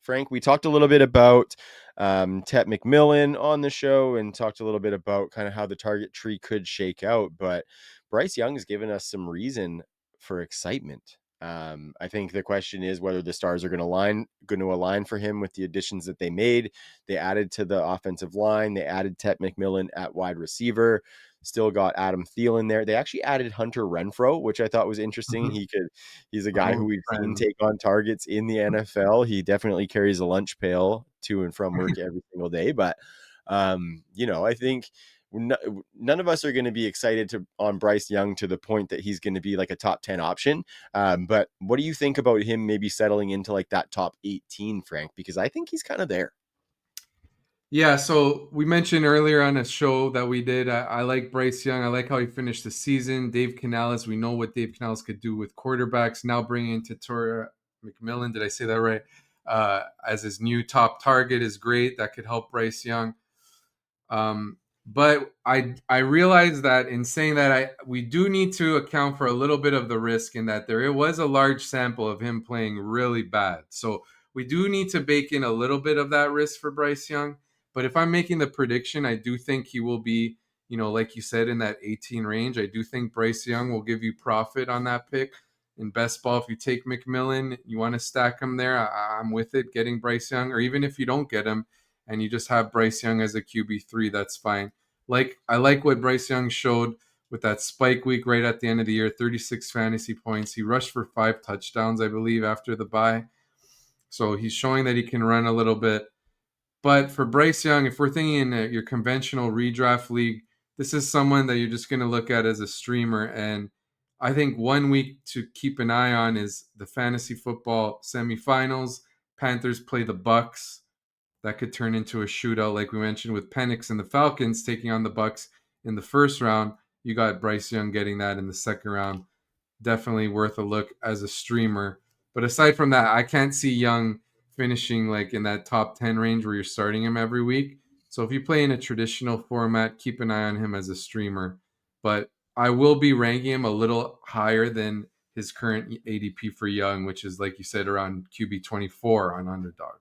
Frank, we talked a little bit about Tet McMillan on the show and talked a little bit about kind of how the target tree could shake out. But Bryce Young has given us some reason for excitement. I think the question is whether the stars are going to align for him with the additions that they made. They added to the offensive line. They added Tet McMillan at wide receiver. Still got Adam Thielen there. They actually added Hunter Renfro, which I thought was interesting. Mhm. He's a My guy who old we've seen friend. take on targets in the NFL. He definitely carries a lunch pail to and from work every single day. But I think none of us are going to be excited on Bryce Young to the point that he's going to be like a top 10 option. But what do you think about him maybe settling into like that top 18, Frank? Because I think he's kind of there. Yeah, so we mentioned earlier on a show that we did. I like Bryce Young. I like how he finished the season. Dave Canales, we know what Dave Canales could do with quarterbacks. Now bringing in Tatora McMillan, did I say that right? As his new top target is great. That could help Bryce Young. But I realize that in saying that, we do need to account for a little bit of the risk in that there was a large sample of him playing really bad. So we do need to bake in a little bit of that risk for Bryce Young. But if I'm making the prediction, I do think he will be, like you said, in that 18 range. I do think Bryce Young will give you profit on that pick. In best ball, if you take McMillan, you want to stack him there. I'm with it, getting Bryce Young, or even if you don't get him, and you just have Bryce Young as a QB3, that's fine. I like what Bryce Young showed with that spike week right at the end of the year, 36 fantasy points. He rushed for 5 touchdowns, I believe, after the bye. So he's showing that he can run a little bit. But for Bryce Young, if we're thinking in your conventional redraft league, this is someone that you're just going to look at as a streamer. And I think 1 week to keep an eye on is the fantasy football semifinals. Panthers play the Bucks. That could turn into a shootout, like we mentioned with Penix and the Falcons taking on the Bucks in the first round. You got Bryce Young getting that in the second round. Definitely worth a look as a streamer. But aside from that, I can't see Young finishing like in that top 10 range where you're starting him every week. So if you play in a traditional format, keep an eye on him as a streamer. But I will be ranking him a little higher than his current ADP for Young, which is like you said around QB 24 on Underdog.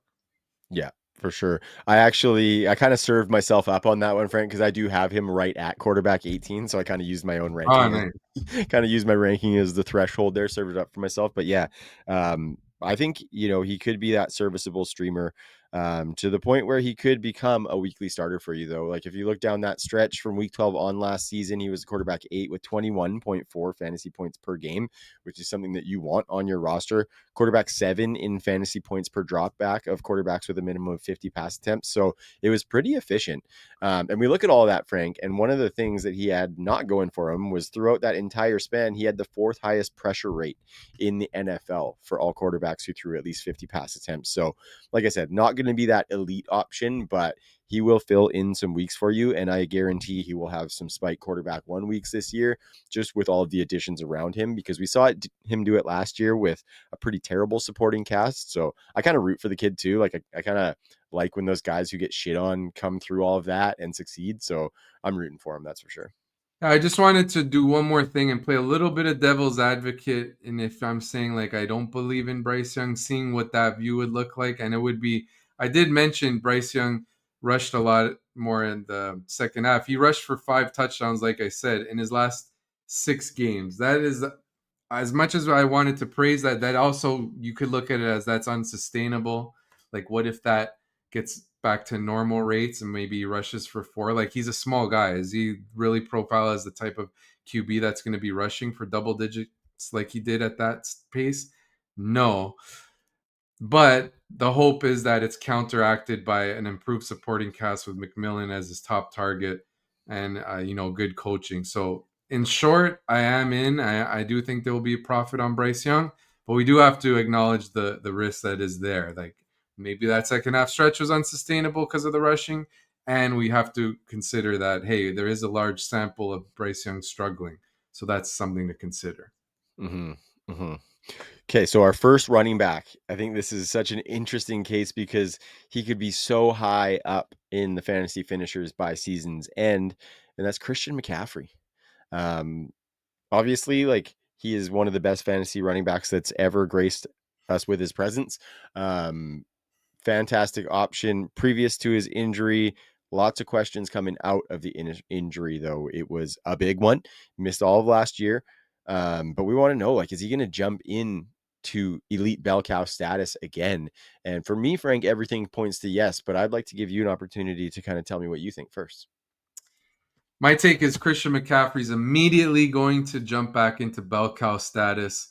Yeah, for sure. I kind of served myself up on that one, Frank, because I do have him right at quarterback 18. So I kind of used my own Oh, ranking as nice. kind of used my ranking as the threshold there, served it up for myself. But yeah, I think he could be that serviceable streamer. To the point where he could become a weekly starter for you, though. Like if you look down that stretch from week 12 on last season, he was quarterback 8 with 21.4 fantasy points per game, which is something that you want on your roster. Quarterback 7 in fantasy points per drop back of quarterbacks with a minimum of 50 pass attempts. So it was pretty efficient. And we look at all that, Frank, and one of the things that he had not going for him was throughout that entire span, he had the fourth highest pressure rate in the NFL for all quarterbacks who threw at least 50 pass attempts. So, like I said, not going to be that elite option, but he will fill in some weeks for you. And I guarantee he will have some spike quarterback 1 weeks this year, just with all of the additions around him, because we saw him do it last year with a pretty terrible supporting cast. So I kind of root for the kid too. Like I kind of like when those guys who get shit on come through all of that and succeed. So I'm rooting for him. That's for sure. I just wanted to do one more thing and play a little bit of devil's advocate. And if I'm saying like I don't believe in Bryce Young, seeing what that view would look like, and it would be, I did mention Bryce Young rushed a lot more in the second half. He rushed for 5 touchdowns, like I said, in his last 6 games. That is as much as I wanted to praise that. That also you could look at it as that's unsustainable. Like, what if that gets back to normal rates and maybe he rushes for 4? Like, he's a small guy. Is he really profile as the type of QB that's going to be rushing for double digits like he did at that pace? No. But the hope is that it's counteracted by an improved supporting cast with McMillan as his top target and, good coaching. So, in short, I am in. I do think there will be a profit on Bryce Young, but we do have to acknowledge the risk that is there. Like maybe that second half stretch was unsustainable because of the rushing. And we have to consider that, hey, there is a large sample of Bryce Young struggling. So that's something to consider. Mm-hmm. Mm-hmm. Okay, so our first running back, I think this is such an interesting case because he could be so high up in the fantasy finishers by season's end, and that's Christian McCaffrey. Um, Obviously, like he is one of the best fantasy running backs that's ever graced us with his presence. Um, Fantastic option previous to his injury. Lots of questions coming out of the injury, though. It was a big one. Missed all of last year. But we want to know, like, is he going to jump in to elite bell cow status again? And for me, Frank, everything points to yes, but I'd like to give you an opportunity to kind of tell me what you think first. My take is Christian McCaffrey's immediately going to jump back into bell cow status.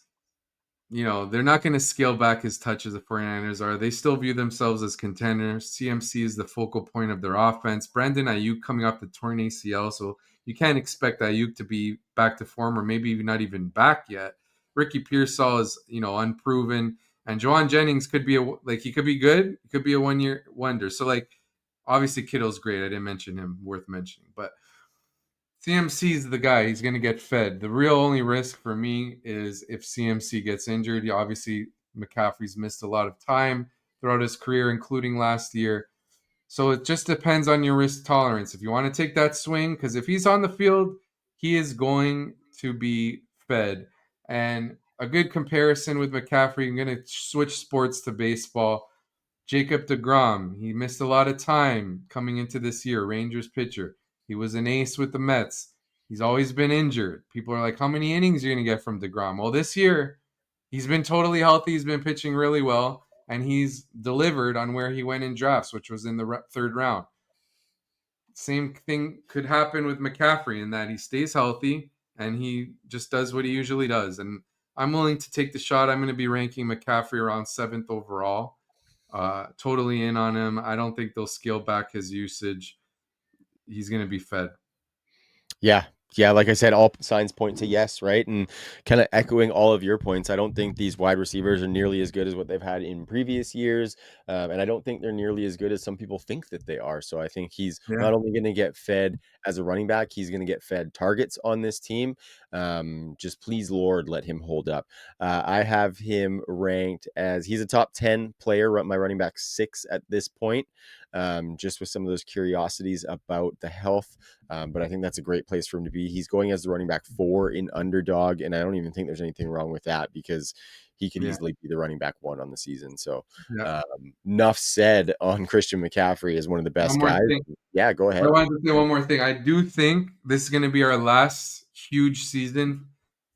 They're not going to scale back his touches, the 49ers are. They still view themselves as contenders. CMC is the focal point of their offense. Brandon Ayuk coming off the torn ACL, so you can't expect Ayuk to be back to form or maybe not even back yet. Ricky Pearsall is, unproven. And Juwan Jennings could be he could be good. He could be a 1-year wonder. So like, obviously Kittle's great. I didn't mention him, worth mentioning. But CMC is the guy. He's going to get fed. The real only risk for me is if CMC gets injured. Obviously, McCaffrey's missed a lot of time throughout his career, including last year. So it just depends on your risk tolerance. If you want to take that swing, because if he's on the field, he is going to be fed. And a good comparison with McCaffrey, I'm going to switch sports to baseball. Jacob DeGrom, he missed a lot of time coming into this year, Rangers pitcher. He was an ace with the Mets. He's always been injured. People are like, how many innings are you going to get from DeGrom? Well, this year, he's been totally healthy. He's been pitching really well, and he's delivered on where he went in drafts, which was in the third round. Same thing could happen with McCaffrey in that he stays healthy and he just does what he usually does. And I'm willing to take the shot. I'm going to be ranking McCaffrey around 7th overall. Totally in on him. I don't think they'll scale back his usage. He's going to be fed. Yeah, Yeah, like I said, all signs point to yes, right? And kind of echoing all of your points, I don't think these wide receivers are nearly as good as what they've had in previous years. And I don't think they're nearly as good as some people think that they are. So I think he's Yeah, not only going to get fed as a running back, he's going to get fed targets on this team. Just please, Lord, let him hold up. I have him ranked as he's a top 10 player, my running back 6 at this point, just with some of those curiosities about the health. But I think that's a great place for him to be. He's going as the running back 4 in underdog, and I don't even think there's anything wrong with that because he could yeah, easily be the running back 1 on the season. So, yeah. enough said on Christian McCaffrey as one of the One best more guys. thing. Yeah, go I ahead. wanted to say one more thing. I do think this is going to be our last huge season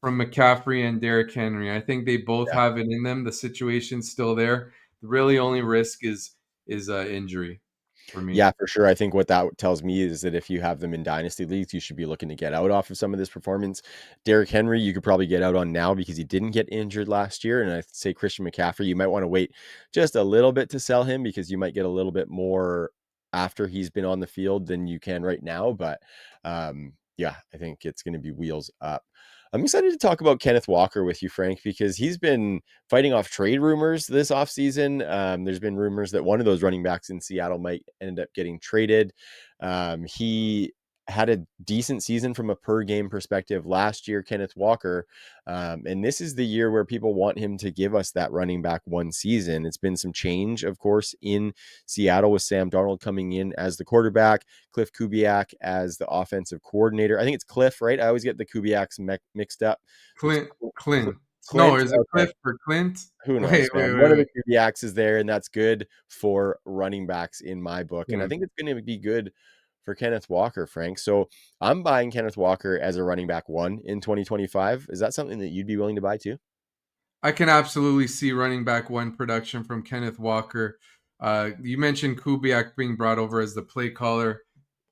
from McCaffrey and Derrick Henry. I think they both Yeah. have it in them. The situation's still there. The really only risk is injury for me. Yeah, for sure. I think what that tells me is that if you have them in dynasty leagues, you should be looking to get out off of some of this performance. Derrick Henry, you could probably get out on now because he didn't get injured last year. And I say Christian McCaffrey, you might want to wait just a little bit to sell him because you might get a little bit more after he's been on the field than you can right now. But yeah, I think it's going to be wheels up. I'm excited to talk about Kenneth Walker with you, Frank, because he's been fighting off trade rumors this offseason. There's been rumors that one of those running backs in Seattle might end up getting traded. He had a decent season from a per game perspective last year, Kenneth Walker. And this is the year where people want him to give us that running back 1 season. It's been some change, of course, in Seattle with Sam Darnold coming in as the quarterback, Cliff Kubiak as the offensive coordinator. I think it's Cliff, right? I always get the Kubiaks mixed up. It's Clint. No, Clint. is it Okay, Cliff or Clint? who Wait, knows, wait, man? One wait, of the wait. Kubiaks is there, and that's good for running backs in my book. And I Clint. think it's going to be good for Kenneth Walker, Frank. So I'm buying Kenneth Walker as a running back 1 in 2025. Is that something that you'd be willing to buy too? I can absolutely see running back 1 production from Kenneth Walker. You mentioned Kubiak being brought over as the play caller.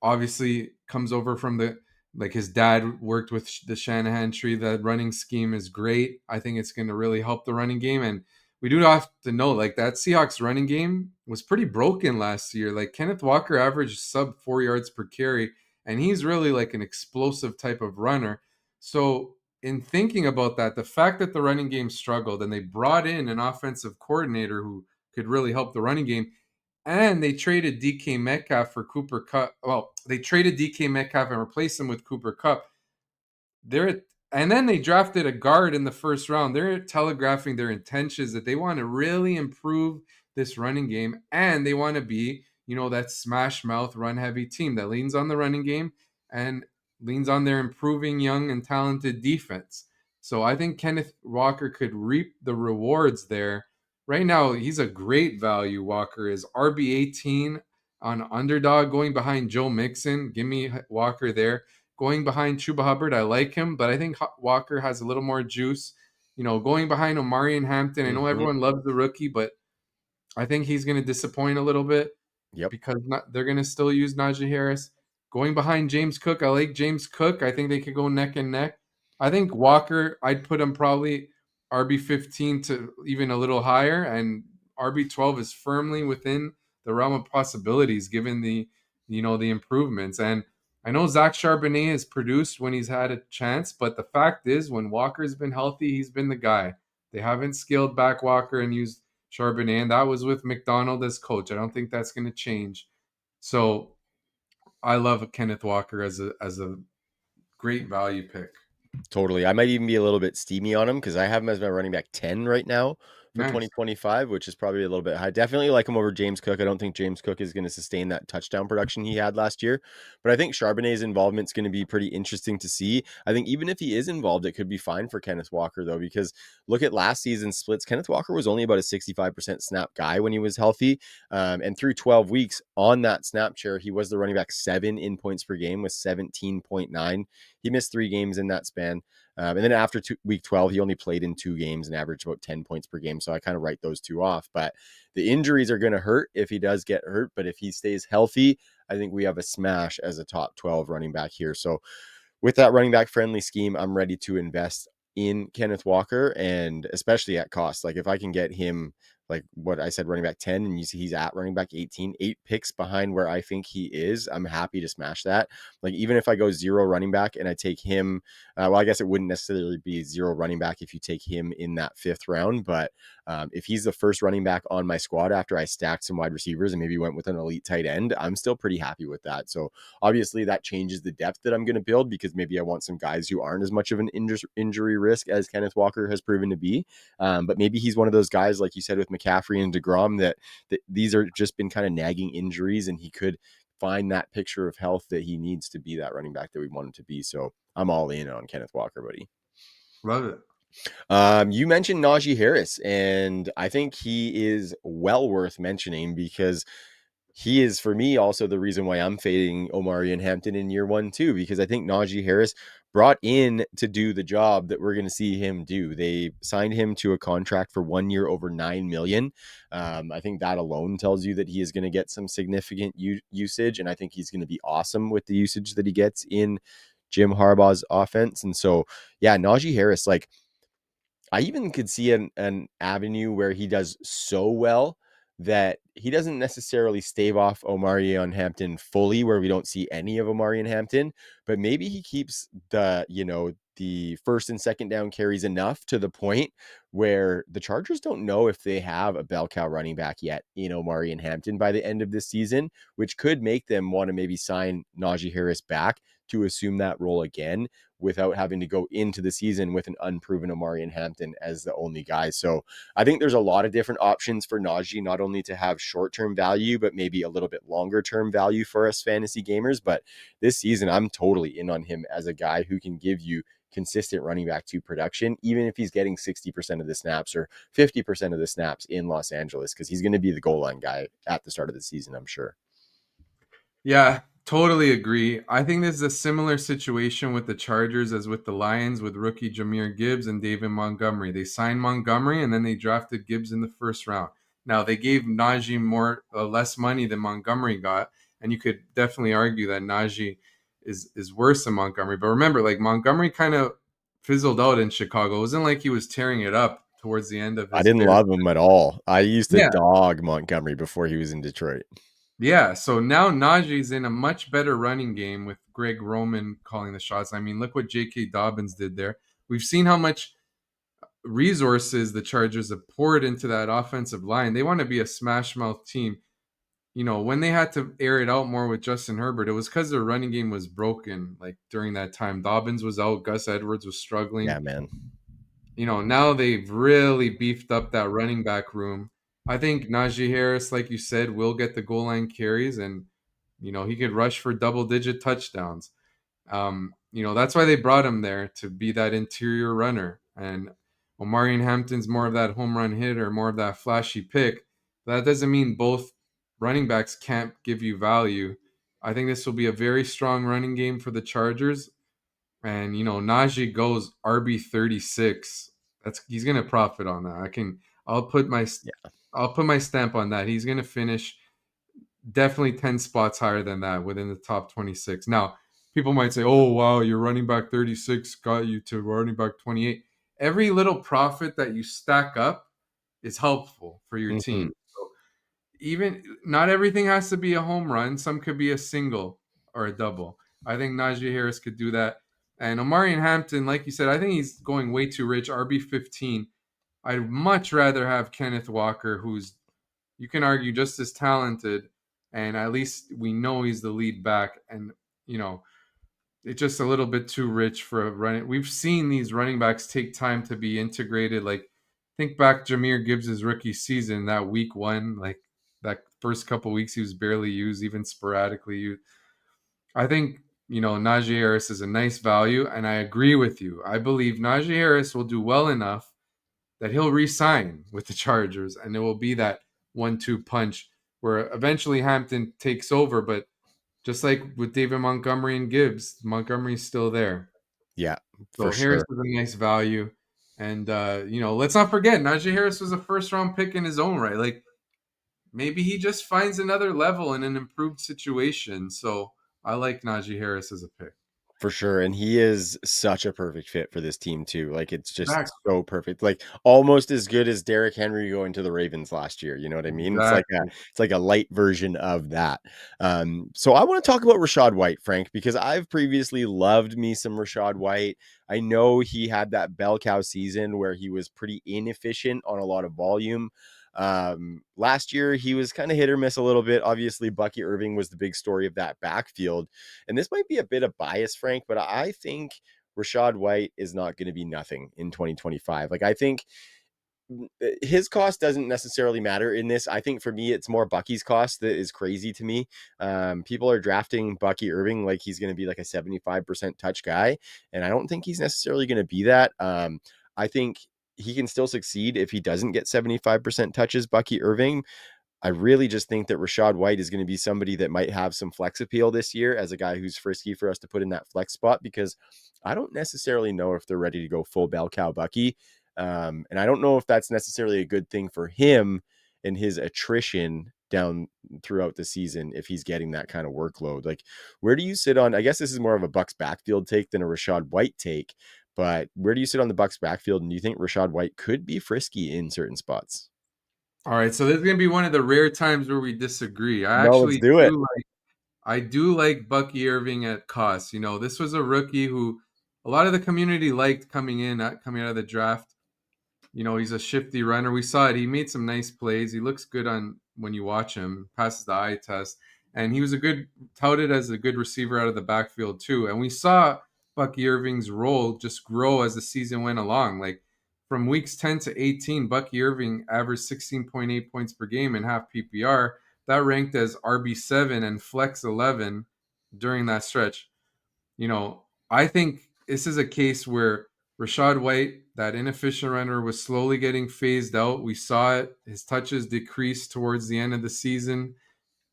Obviously, comes over from the like his dad worked with the Shanahan tree. That running scheme is great. I think it's going to really help the running game. And we do have to know like that Seahawks running game was pretty broken last year. Like Kenneth Walker averaged sub 4 yards per carry, and he's really like an explosive type of runner. So in thinking about that, the fact that the running game struggled and they brought in an offensive coordinator who could really help the running game, and they traded DK Metcalf for Cooper Cup. Well, they traded DK Metcalf and replaced him with Cooper Cup. They're and then they drafted a guard in the first round. They're telegraphing their intentions that they want to really improve this running game and they want to be, that smash mouth run heavy team that leans on the running game and leans on their improving young and talented defense. So I think Kenneth Walker could reap the rewards there. Right now, he's a great value. Walker is RB18 on underdog going behind Joe Mixon. Give me Walker there going behind Chuba Hubbard. I like him, but I think Walker has a little more juice. Going behind Omari and Hampton. I know Mm-hmm. everyone loves the rookie, but I think he's going to disappoint a little bit Yep. because they're going to still use Najee Harris. Going behind James Cook, I like James Cook. I think they could go neck and neck. I think Walker, I'd put him probably RB15 to even a little higher, and RB12 is firmly within the realm of possibilities given the improvements. And I know Zach Charbonnet has produced when he's had a chance, but the fact is, when Walker's been healthy, he's been the guy. They haven't scaled back Walker and used Charbonnet, and that was with McDonald as coach. I don't think that's going to change. So I love Kenneth Walker as a great value pick. Totally. I might even be a little bit steamy on him because I have him as my running back 10 right now for Nice. 2025, which is probably a little bit high. Definitely like him over James Cook. I don't think James Cook is going to sustain that touchdown production he had last year, but I think Charbonnet's involvement is going to be pretty interesting to see. I think even if he is involved, it could be fine for Kenneth Walker, though, because look at last season's splits. Kenneth Walker was only about a 65% snap guy when he was healthy. And through 12 weeks on that snap share, he was the running back 7 in points per game with 17.9. He missed 3 games in that span. And then after week 12, he only played in 2 games and averaged about 10 points per game. So I kind of write those two off. But the injuries are going to hurt if he does get hurt. But if he stays healthy, I think we have a smash as a top 12 running back here. So with that running back friendly scheme, I'm ready to invest in Kenneth Walker and especially at cost. Like if I can get him like what I said, running back 10, and you see he's at running back 18, 8 picks behind where I think he is. I'm happy to smash that. Like, even if I go zero running back and I take him, well, I guess it wouldn't necessarily be zero running back if you take him in that 5th round, but if he's the first running back on my squad after I stacked some wide receivers and maybe went with an elite tight end, I'm still pretty happy with that. So obviously that changes the depth that I'm going to build, because maybe I want some guys who aren't as much of an injury risk as Kenneth Walker has proven to be. But maybe he's one of those guys, like you said, with McCaffrey and DeGrom, that these are just been kind of nagging injuries, and he could find that picture of health that he needs to be that running back that we want him to be. So I'm all in on Kenneth Walker, buddy. Love it. You mentioned Najee Harris, and I think he is well worth mentioning, because he is, for me, also the reason why I'm fading Omari and Hampton in year 1 too, because I think Najee Harris brought in to do the job that we're going to see him do. They signed him to a contract for 1 year over 9 million. I think that alone tells you that he is going to get some significant usage, and I think he's going to be awesome with the usage that he gets in Jim Harbaugh's offense. And so, yeah, Najee Harris, like, I even could see an avenue where he does so well that he doesn't necessarily stave off Omari and Hampton fully, where we don't see any of Omari and Hampton, but maybe he keeps the first and second down carries enough to the point where the Chargers don't know if they have a bell cow running back yet in Omari and Hampton by the end of this season, which could make them want to maybe sign Najee Harris back to assume that role again, without having to go into the season with an unproven Omari and Hampton as the only guy. So I think there's a lot of different options for Najee, not only to have short-term value, but maybe a little bit longer-term value for us fantasy gamers. But this season, I'm totally in on him as a guy who can give you consistent running back 2 production, even if he's getting 60% of the snaps or 50% of the snaps in Los Angeles, because he's going to be the goal line guy at the start of the season, I'm sure. Yeah, totally agree. I think this is a similar situation with the Chargers as with the Lions with rookie Jameer Gibbs and David Montgomery. They signed Montgomery and then they drafted Gibbs in the 1st round. Now they gave Najee less money than Montgomery got, and you could definitely argue that Najee is worse than Montgomery. But remember, like Montgomery kind of fizzled out in Chicago. It wasn't like he was tearing it up towards the end of I his didn't Bears. love him at all. I used to Yeah, dog Montgomery before he was in Detroit. yeah, so now Najee's in a much better running game with Greg Roman calling the shots. I mean, look what J.K. Dobbins did there. We've seen how much resources the Chargers have poured into that offensive line. They want to be a smash mouth team. You know, when they had to air it out more with Justin Herbert, it was because their running game was broken. Like during that time, Dobbins was out, Gus Edwards was struggling. Yeah, man. You know, now they've really beefed up that running back room. I think Najee Harris, like you said, will get the goal line carries, and you know he could rush for double digit touchdowns. You know that's why they brought him there to be that interior runner. And Omarion Hampton's more of that home run hitter, more of that flashy pick. That doesn't mean both running backs can't give you value. I think this will be a very strong running game for the Chargers. And you know, Najee goes RB 36. That's he's gonna profit on that. I'll put my Yeah. I'll put my stamp on that. He's gonna finish definitely 10 spots higher than that within the top 26. Now, people might say, "Oh wow, your running back 36 got you to running back 28." Every little profit that you stack up is helpful for your Mhm. team. So even not everything has to be a home run. Some could be a single or a double. I think Najee Harris could do that. And Omarion Hampton, like you said, I think he's going way too rich. RB 15. I'd much rather have Kenneth Walker, who's you can argue just as talented, and at least we know he's the lead back. And you know, it's just a little bit too rich for a running. We've seen these running backs take time to be integrated. Like think back Jameer Gibbs's rookie season, that week 1, like that first couple weeks he was barely used, even sporadically used. I think you know Najee Harris is a nice value, and I agree with you. I believe Najee Harris will do well enough that he'll re-sign with the Chargers, and it will be that 1-2 punch where eventually Hampton takes over. But just like with David Montgomery and Gibbs, Montgomery's still there. Yeah, for So Harris sure. is a nice value. And you know, let's not forget Najee Harris was a 1st round pick in his own right. Like maybe he just finds another level in an improved situation. So I like Najee Harris as a pick. For sure, and he is such a perfect fit for this team too. Like, it's just Exactly. so perfect. Like, almost as good as Derrick Henry going to the Ravens last year, you know what I mean? Exactly. It's like a light version of that. So I wanna talk about Rashad White, Frank, because I've previously loved me some Rashad White. I know he had that bell cow season where he was pretty inefficient on a lot of volume. Last year, he was kinda hit or miss a little bit. Obviously, Bucky Irving was the big story of that backfield, and this might be a bit of bias, Frank, but I think Rashad White is not going to be nothing in 2025. Like, I think his cost doesn't necessarily matter in this. I think for me, it's more Bucky's cost that is crazy to me. People are drafting Bucky Irving like he's going to be like a 75% touch guy, and I don't think he's necessarily going to be that. I think he can still succeed if he doesn't get 75% touches, Bucky Irving. I really just think that Rashad White is going to be somebody that might have some flex appeal this year as a guy who's frisky for us to put in that flex spot, because I don't necessarily know if they're ready to go full bell cow Bucky. And I don't know if that's necessarily a good thing for him and his attrition down throughout the season if he's getting that kind of workload. Like, where do you sit on? I guess this is more of a Bucks backfield take than a Rashad White take, but where do you sit on the Bucks backfield? And do you think Rashad White could be frisky in certain spots? All right, so this is gonna be one of the rare times where we disagree. No, let's do it. I do like Bucky Irving at cost. You know, this was a rookie who a lot of the community liked coming out of the draft. You know, he's a shifty runner. We saw it. He made some nice plays. He looks good on when you watch him, passes the eye test. And he was a good touted as a good receiver out of the backfield too. And we saw Bucky Irving's role just grow as the season went along. Like from weeks 10 to 18, Bucky Irving averaged 16.8 points per game in half PPR. That ranked as RB7 and flex 11 during that stretch. You know, I think this is a case where Rashad White, that inefficient runner, was slowly getting phased out. We saw it. His touches decreased towards the end of the season.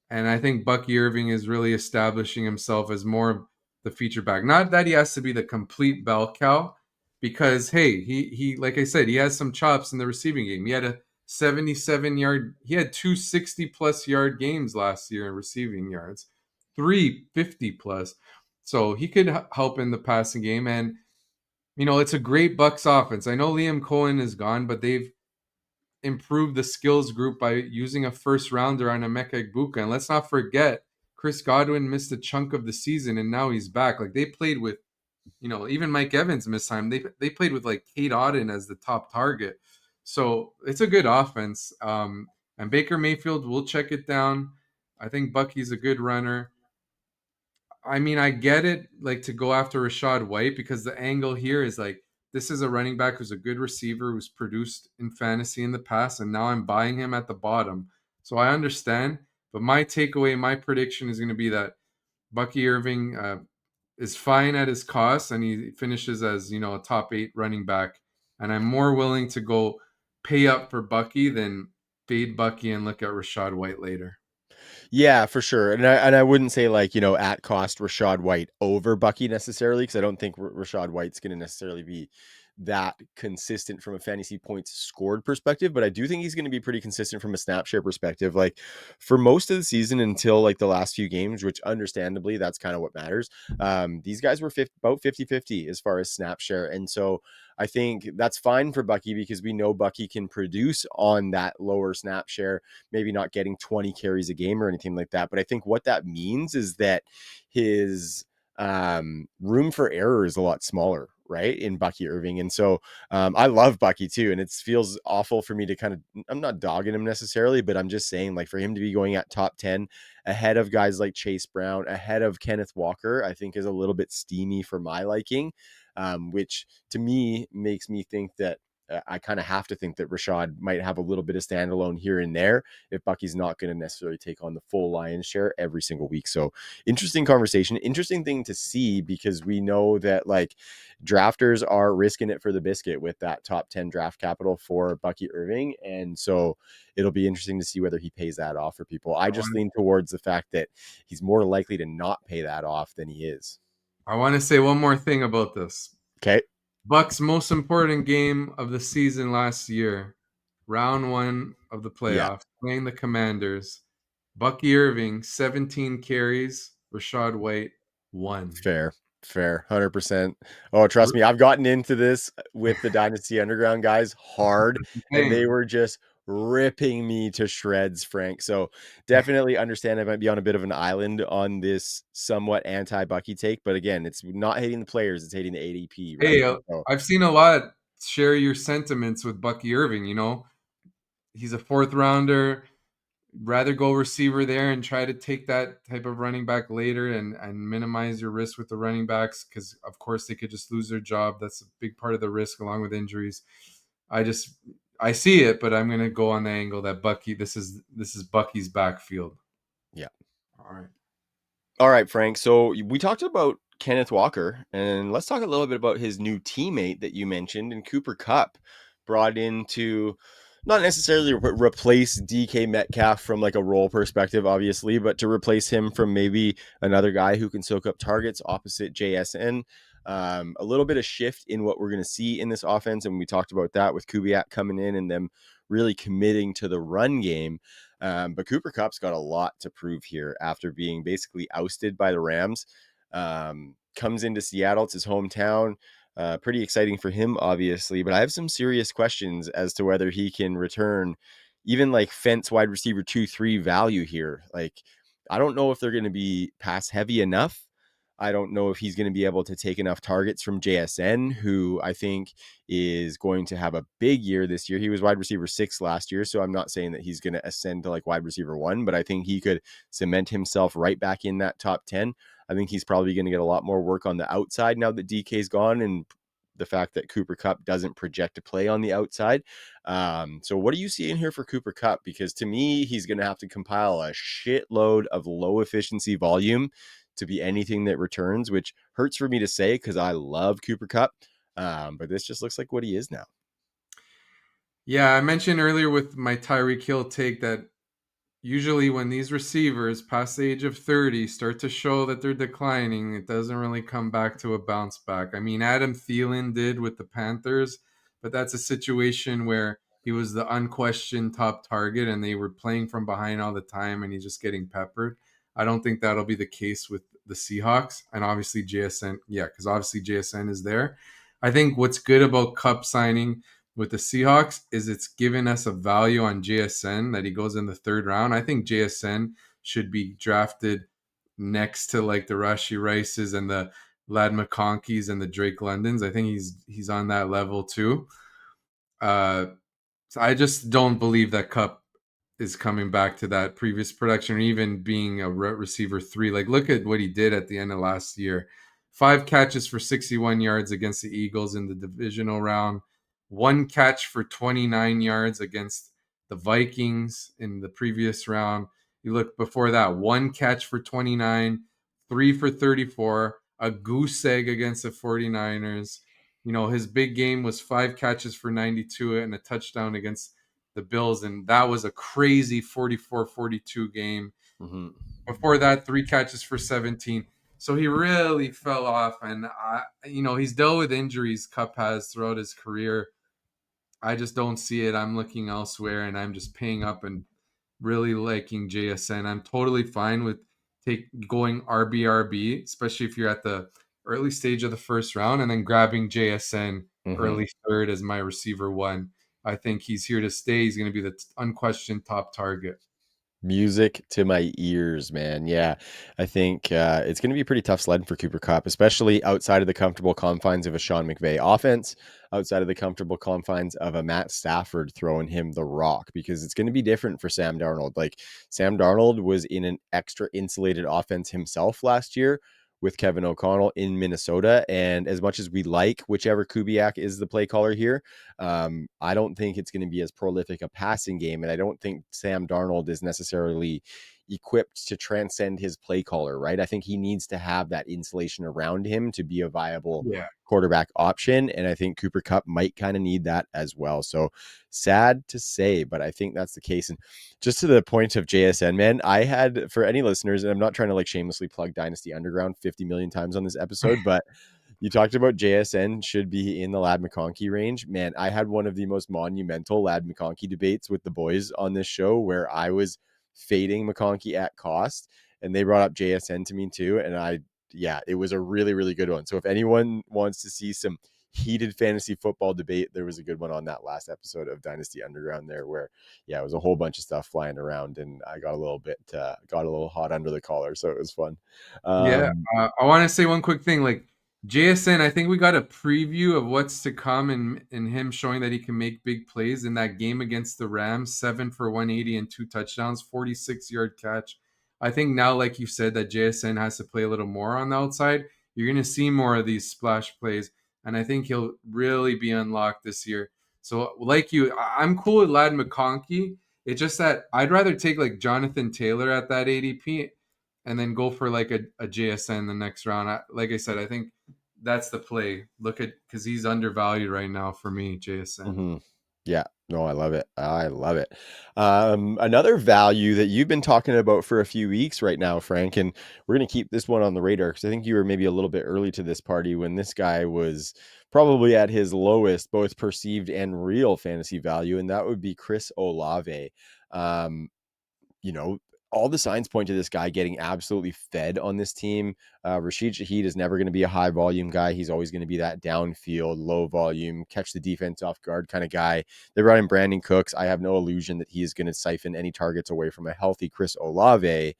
And I think Bucky Irving is really establishing himself as more of the feature back. Not that he has to be the complete bell cow, because hey, he like I said, he has some chops in the receiving game. He had a 77-yard, he had 260 plus yard games last year in receiving yards, 350 plus. So he could help in the passing game. And you know, it's a great Bucks offense. I know Liam Cohen is gone, but they've improve the skills group by using a first rounder on Emeka Egbuka. And let's not forget, Chris Godwin missed a chunk of the season and now he's back. Like they played with, you know, even Mike Evans missed time. They played with like Kate Auden as the top target. So it's a good offense. And Baker Mayfield will check it down. I think Bucky's a good runner. I mean, I get it, like to go after Rashad White because the angle here is like this is a running back who's a good receiver who's produced in fantasy in the past, and now I'm buying him at the bottom. So I understand, but my takeaway, my prediction is going to be that Bucky Irving is fine at his cost, and he finishes as a top 8 running back. And I'm more willing to go pay up for Bucky than fade Bucky and look at Rashad White later. Yeah, for sure. And I wouldn't say like, at cost Rashad White over Bucky necessarily, because I don't think Rashad White's going to necessarily be that consistent from a fantasy points scored perspective, but I do think he's going to be pretty consistent from a snap share perspective. Like for most of the season until like the last few games, which understandably that's kind of what matters. These guys were about 50-50 as far as snap share. And so I think that's fine for Bucky because we know Bucky can produce on that lower snap share, maybe not getting 20 carries a game or anything like that. But I think what that means is that his room for error is a lot smaller, right, in Bucky Irving. And so I love Bucky too. And it feels awful for me to kind of, I'm not dogging him necessarily, but I'm just saying like for him to be going at top 10 ahead of guys like Chase Brown, ahead of Kenneth Walker, I think is a little bit steamy for my liking, which to me makes me think that I kind of have to think that Rashad might have a little bit of standalone here and there if Bucky's not going to necessarily take on the full lion's share every single week. So interesting conversation, interesting thing to see, because we know that like drafters are risking it for the biscuit with that top 10 draft capital for Bucky Irving. And so it'll be interesting to see whether he pays that off for people. I I just want lean towards the fact that he's more likely to not pay that off than he is. I want to say one more thing about this. Okay. Bucks' most important game of the season last year, round one of the Yeah. playoffs, playing the Commanders. Bucky Irving, 17 carries. Rashad White, 1. Fair. Fair, 100%. Oh, trust me, I've gotten into this with the Dynasty Underground guys hard, and they Dang. were just ripping me to shreds, Frank. So definitely understand I might be on a bit of an island on this somewhat anti-Bucky take, but again, it's not hating the players, it's hating the ADP, Hey, right? So I've seen a lot share your sentiments with Bucky Irving. He's a fourth rounder. Rather go receiver there and try to take that type of running back later and minimize your risk with the running backs because of course they could just lose their job. That's a big part of the risk along with injuries. I just I see it, but I'm gonna go on the angle that Bucky this is Bucky's backfield. yeah. All right. All right, Frank. So we talked about Kenneth Walker, and let's talk a little bit about his new teammate that you mentioned, and Cooper Cup, brought in to not necessarily replace DK Metcalf from like a role perspective, obviously, but to replace him from maybe another guy who can soak up targets opposite JSN. A little bit of shift in what we're going to see in this offense, and we talked about that with Kubiak coming in and them really committing to the run game. But Cooper Cup's got a lot to prove here after being basically ousted by the Rams. Comes into Seattle, it's his hometown. Pretty exciting for him, obviously. But I have some serious questions as to whether he can return even like fence wide receiver 2-3 value here. Like, I don't know if they're going to be pass heavy enough. I don't know if he's going to be able to take enough targets from JSN, who I think is going to have a big year this year. He was wide receiver 6 last year, so I'm not saying that he's going to ascend to like wide receiver 1, but I think he could cement himself right back in that top 10. I think he's probably going to get a lot more work on the outside now that DK's gone, and the fact that Cooper Cup doesn't project to play on the outside. So what do you see in here for Cooper Cup? Because to me, he's going to have to compile a shitload of low efficiency volume to be anything that returns, which hurts for me to say because I love Cooper Cup. But this just looks like what he is now. Yeah, I mentioned earlier with my Tyreek Hill take that usually when these receivers past the age of 30 start to show that they're declining, it doesn't really come back to a bounce back. I mean, Adam Thielen did with the Panthers, but that's a situation where he was the unquestioned top target and they were playing from behind all the time and he's just getting peppered. I don't think that'll be the case with the Seahawks and obviously JSN. Yeah, because obviously JSN is there. I think what's good about Cup signing with the Seahawks is it's given us a value on JSN that he goes in the third round. I think JSN should be drafted next to like the Rashi Rices and the Lad McConkeys and the Drake Londons. I think he's on that level too. Uh, so I just don't believe that Cup is coming back to that previous production or even being a receiver 3. Like, look at what he did at the end of last year. 5 catches for 61 yards against the Eagles in the divisional round. 1 catch for 29 yards against the Vikings in the previous round. You look before that, 1 catch for 29, 3 for 34, a goose egg against the 49ers. His big game was 5 catches for 92 and a touchdown against the Bills, and that was a crazy 44-42 game. Mm-hmm. Before that, 3 catches for 17. So he really fell off, and he's dealt with injuries. Cup has throughout his career. I just don't see it. I'm looking elsewhere, and I'm just paying up and really liking JSN. I'm totally fine with going RBRB, especially if you're at the early stage of the first round, and then grabbing JSN Mm-hmm. early third as my receiver 1. I think he's here to stay. He's going to be the unquestioned top target. Music to my ears, man. Yeah, I think it's going to be a pretty tough sled for Cooper Cup, especially outside of the comfortable confines of a Sean McVay offense, outside of the comfortable confines of a Matt Stafford throwing him the rock, because it's going to be different for Sam Darnold. Like, Sam Darnold was in an extra insulated offense himself last year with Kevin O'Connell in Minnesota. And as much as we like whichever Kubiak is the play caller here, I don't think it's going to be as prolific a passing game. And I don't think Sam Darnold is necessarily equipped to transcend his play caller, right? I think he needs to have that insulation around him to be a viable Yeah. quarterback option. And I think Cooper Cup might kind of need that as well. So sad to say, but I think that's the case. And just to the point of JSN, man, I had, for any listeners, and I'm not trying to like shamelessly plug Dynasty Underground 50 million times on this episode, but you talked about JSN should be in the Lad McConkey range. Man, I had one of the most monumental Lad McConkey debates with the boys on this show where I was fading McConkey at cost, and they brought up JSN to me too. And yeah, it was a really, really good one. So if anyone wants to see some heated fantasy football debate, there was a good one on that last episode of Dynasty Underground there where, yeah, it was a whole bunch of stuff flying around and I got a little bit, got a little hot under the collar. So it was fun. Yeah, Um, I want to say one quick thing. Like JSN, I think we got a preview of what's to come, and him showing that he can make big plays in that game against the Rams. 7 for 180 and 2 touchdowns, 46-yard catch. I think now, like you said, that JSN has to play a little more on the outside. You're going to see more of these splash plays, and I think he'll really be unlocked this year. So, like you, I'm cool with Lad McConkey. It's just that I'd rather take like Jonathan Taylor at that ADP and then go for like a JSN the next round. Like I said, I think that's the play. Look at because he's undervalued right now for me, JSN. mhm. Yeah. No, I love it. I love it. Another value that you've been talking about for a few weeks right now, Frank, and we're going to keep this one on the radar because I think you were maybe a little bit early to this party when this guy was probably at his lowest, both perceived and real fantasy value, and that would be Chris Olave. Um, you know, all the signs point to this guy getting absolutely fed on this team. Rashid Shaheed is never going to be a high volume guy. He's always going to be that downfield, low volume, catch the defense off guard kind of guy. They brought in Brandon Cooks. I have no illusion that he is going to siphon any targets away from a healthy Chris Olave.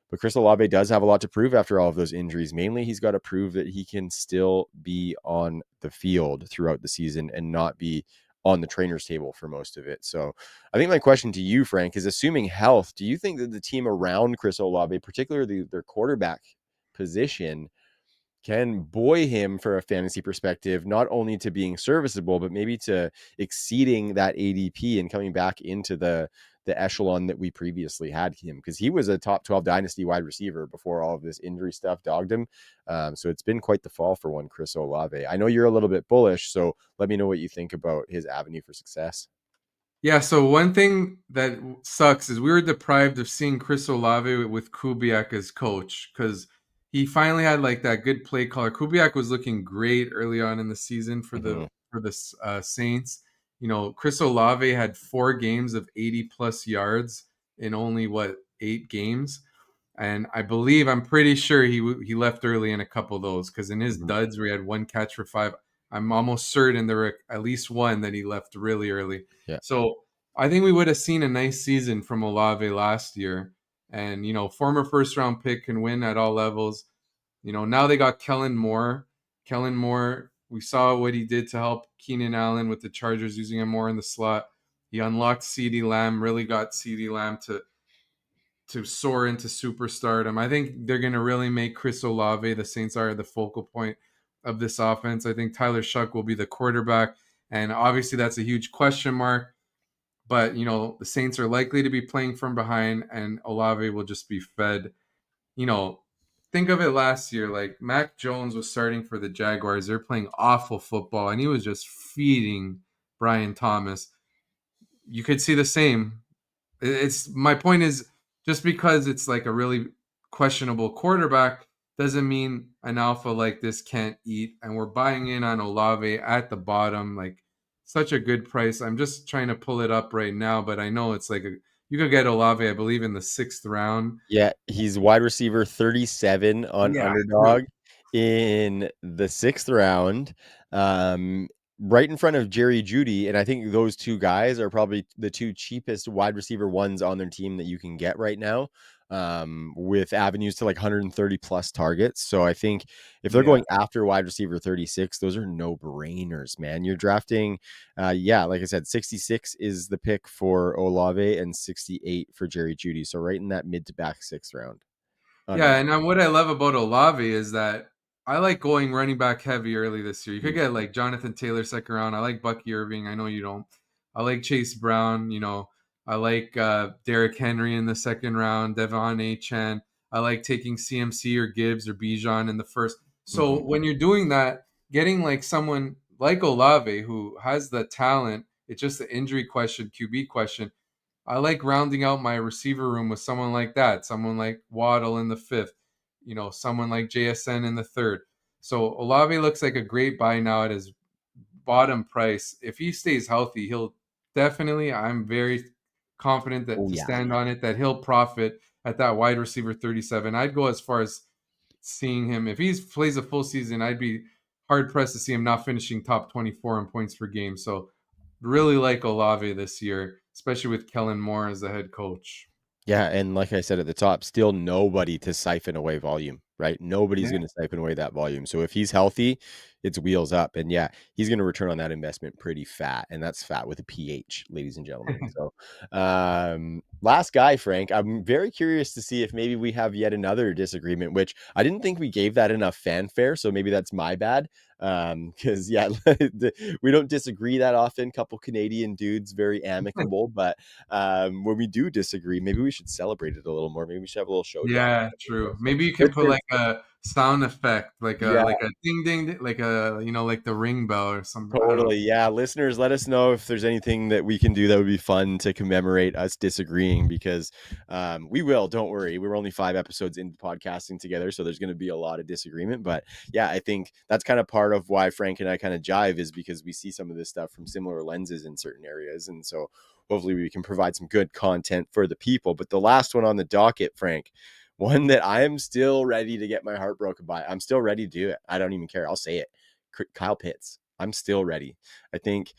But Chris Olave does have a lot to prove after all of those injuries. Mainly, he's got to prove that he can still be on the field throughout the season and not be on the trainer's table for most of it. So I think my question to you, Frank, is assuming health, do you think that the team around Chris Olave, particularly their quarterback position, can buoy him for a fantasy perspective, not only to being serviceable, but maybe to exceeding that ADP and coming back into the echelon that we previously had him? Because he was a top 12 dynasty wide receiver before all of this injury stuff dogged him. So it's been quite the fall for one Chris Olave. I know you're a little bit bullish, so let me know what you think about his avenue for success. Yeah, so one thing that sucks is we were deprived of seeing Chris Olave with Kubiak as coach because he finally had like that good play caller. Kubiak was looking great early on in the season Mm-hmm. for the Saints. You know, Chris Olave had 4 games of 80 plus yards in only what 8 games, and I'm pretty sure he left early in a couple of those because in his Mm-hmm. duds where he had 1 catch for 5, I'm almost certain there were at least one that he left really early. Yeah. So I think we would have seen a nice season from Olave last year. And, former first round pick can win at all levels. Now they got Kellen Moore. Kellen Moore, we saw what he did to help Keenan Allen with the Chargers using him more in the slot. He unlocked CeeDee Lamb, really got CeeDee Lamb to soar into superstardom. I think they're going to really make Chris Olave, the Saints are the focal point of this offense. I think Tyler Shuck will be the quarterback. And obviously, that's a huge question mark. But, the Saints are likely to be playing from behind, and Olave will just be fed. You know, think of it last year. Like, Mac Jones was starting for the Jaguars. They're playing awful football, and he was just feeding Brian Thomas. You could see the same. It's my point is just because it's like a really questionable quarterback doesn't mean an alpha like this can't eat. And we're buying in on Olave at the bottom, like such a good price. I'm just trying to pull it up right now, but I know it's like you could get Olave, I believe, in the 6th round. Yeah, he's wide receiver 37 on Yeah, dude. Underdog in the 6th round, um, right in front of Jerry Jeudy, and I think those 2 guys are probably the 2 cheapest wide receiver ones on their team that you can get right now, with avenues to, like, 130 plus targets, so I think if they're Yeah. going after wide receiver 36, those are no-brainers, man. You're drafting, yeah, like I said, 66 is the pick for Olave and 68 for Jerry Jeudy. So right in that mid to back 6th round. Yeah, Underdog. and what I love about Olave is that I like going running back heavy early this year. You could Mhm, get like Jonathan Taylor 2nd round. I like Bucky Irving. I know you don't. I like Chase Brown. I like Derrick Henry in the 2nd round. Devon A. Chan. I like taking CMC or Gibbs or Bijan in the first. So mhm. when you're doing that, getting like someone like Olave who has the talent, it's just the injury question, QB question. I like rounding out my receiver room with someone like that, someone like Waddle in the 5th, someone like JSN in the 3rd. So Olave looks like a great buy now at his bottom price. If he stays healthy, he'll definitely, I'm very confident that Oh, to yeah. stand on it, that he'll profit at that wide receiver 37. I'd go as far as seeing him if he plays a full season. I'd be hard pressed to see him not finishing top 24 in points per game. So really like Olave this year, especially with Kellen Moore as the head coach. Yeah, and like I said at the top, still nobody to siphon away volume, right? Nobody's Yeah. gonna siphon away that volume. So if he's healthy, it's wheels up. And yeah, he's gonna return on that investment pretty fat. And that's fat with a PH, ladies and gentlemen. So last guy, Frank, I'm very curious to see if maybe we have yet another disagreement, which I didn't think we gave that enough fanfare. So maybe that's my bad. Because yeah, we don't disagree that often. Couple Canadian dudes, very amicable, but when we do disagree, maybe we should celebrate it a little more. Maybe we should have a little showdown. Yeah, true. So, Maybe you can put listeners, like a sound effect, yeah, like a ding ding, like a like the ring bell or something. I don't know. totally. Yeah, listeners, let us know if there's anything that we can do that would be fun to commemorate us disagreeing because we will. Don't worry. We're only 5 episodes into podcasting together, so there's going to be a lot of disagreement. But yeah, I think that's kind of part of why Frank and I kind of jive is because we see some of this stuff from similar lenses in certain areas, and so hopefully we can provide some good content for the people. But the last one on the docket, Frank, one that I am still ready to get my heart broken by. I'm still ready to do it. I don't even care. I'll say it. Kyle Pitts. I'm still ready. I think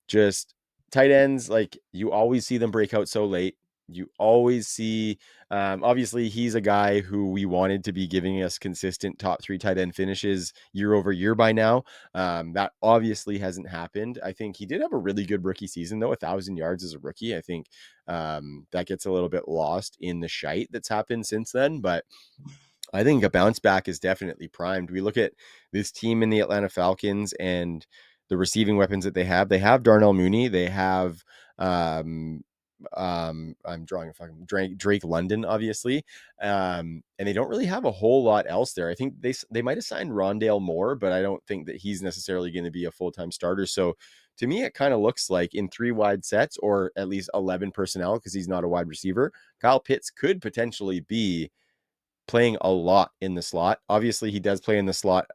just tight ends, like you always see them break out so late. You always see, obviously, he's a guy who we wanted to be giving us consistent top three tight end finishes year over year by now. That obviously hasn't happened. I think he did have a really good rookie season, though, 1,000 yards as a rookie. I think that gets a little bit lost in the shite that's happened since then. But I think a bounce back is definitely primed. We look at this team in the Atlanta Falcons and the receiving weapons that they have. They have Darnell Mooney. They have um I'm drawing a fucking Drake London, obviously. And they don't really have a whole lot else there. I think they might have signed Rondale Moore, but I don't think that he's necessarily going to be a full-time starter. So to me, it kind of looks like in 3 wide sets or at least 11 personnel, because he's not a wide receiver, Kyle Pitts could potentially be playing a lot in the slot. Obviously, he does play in the slot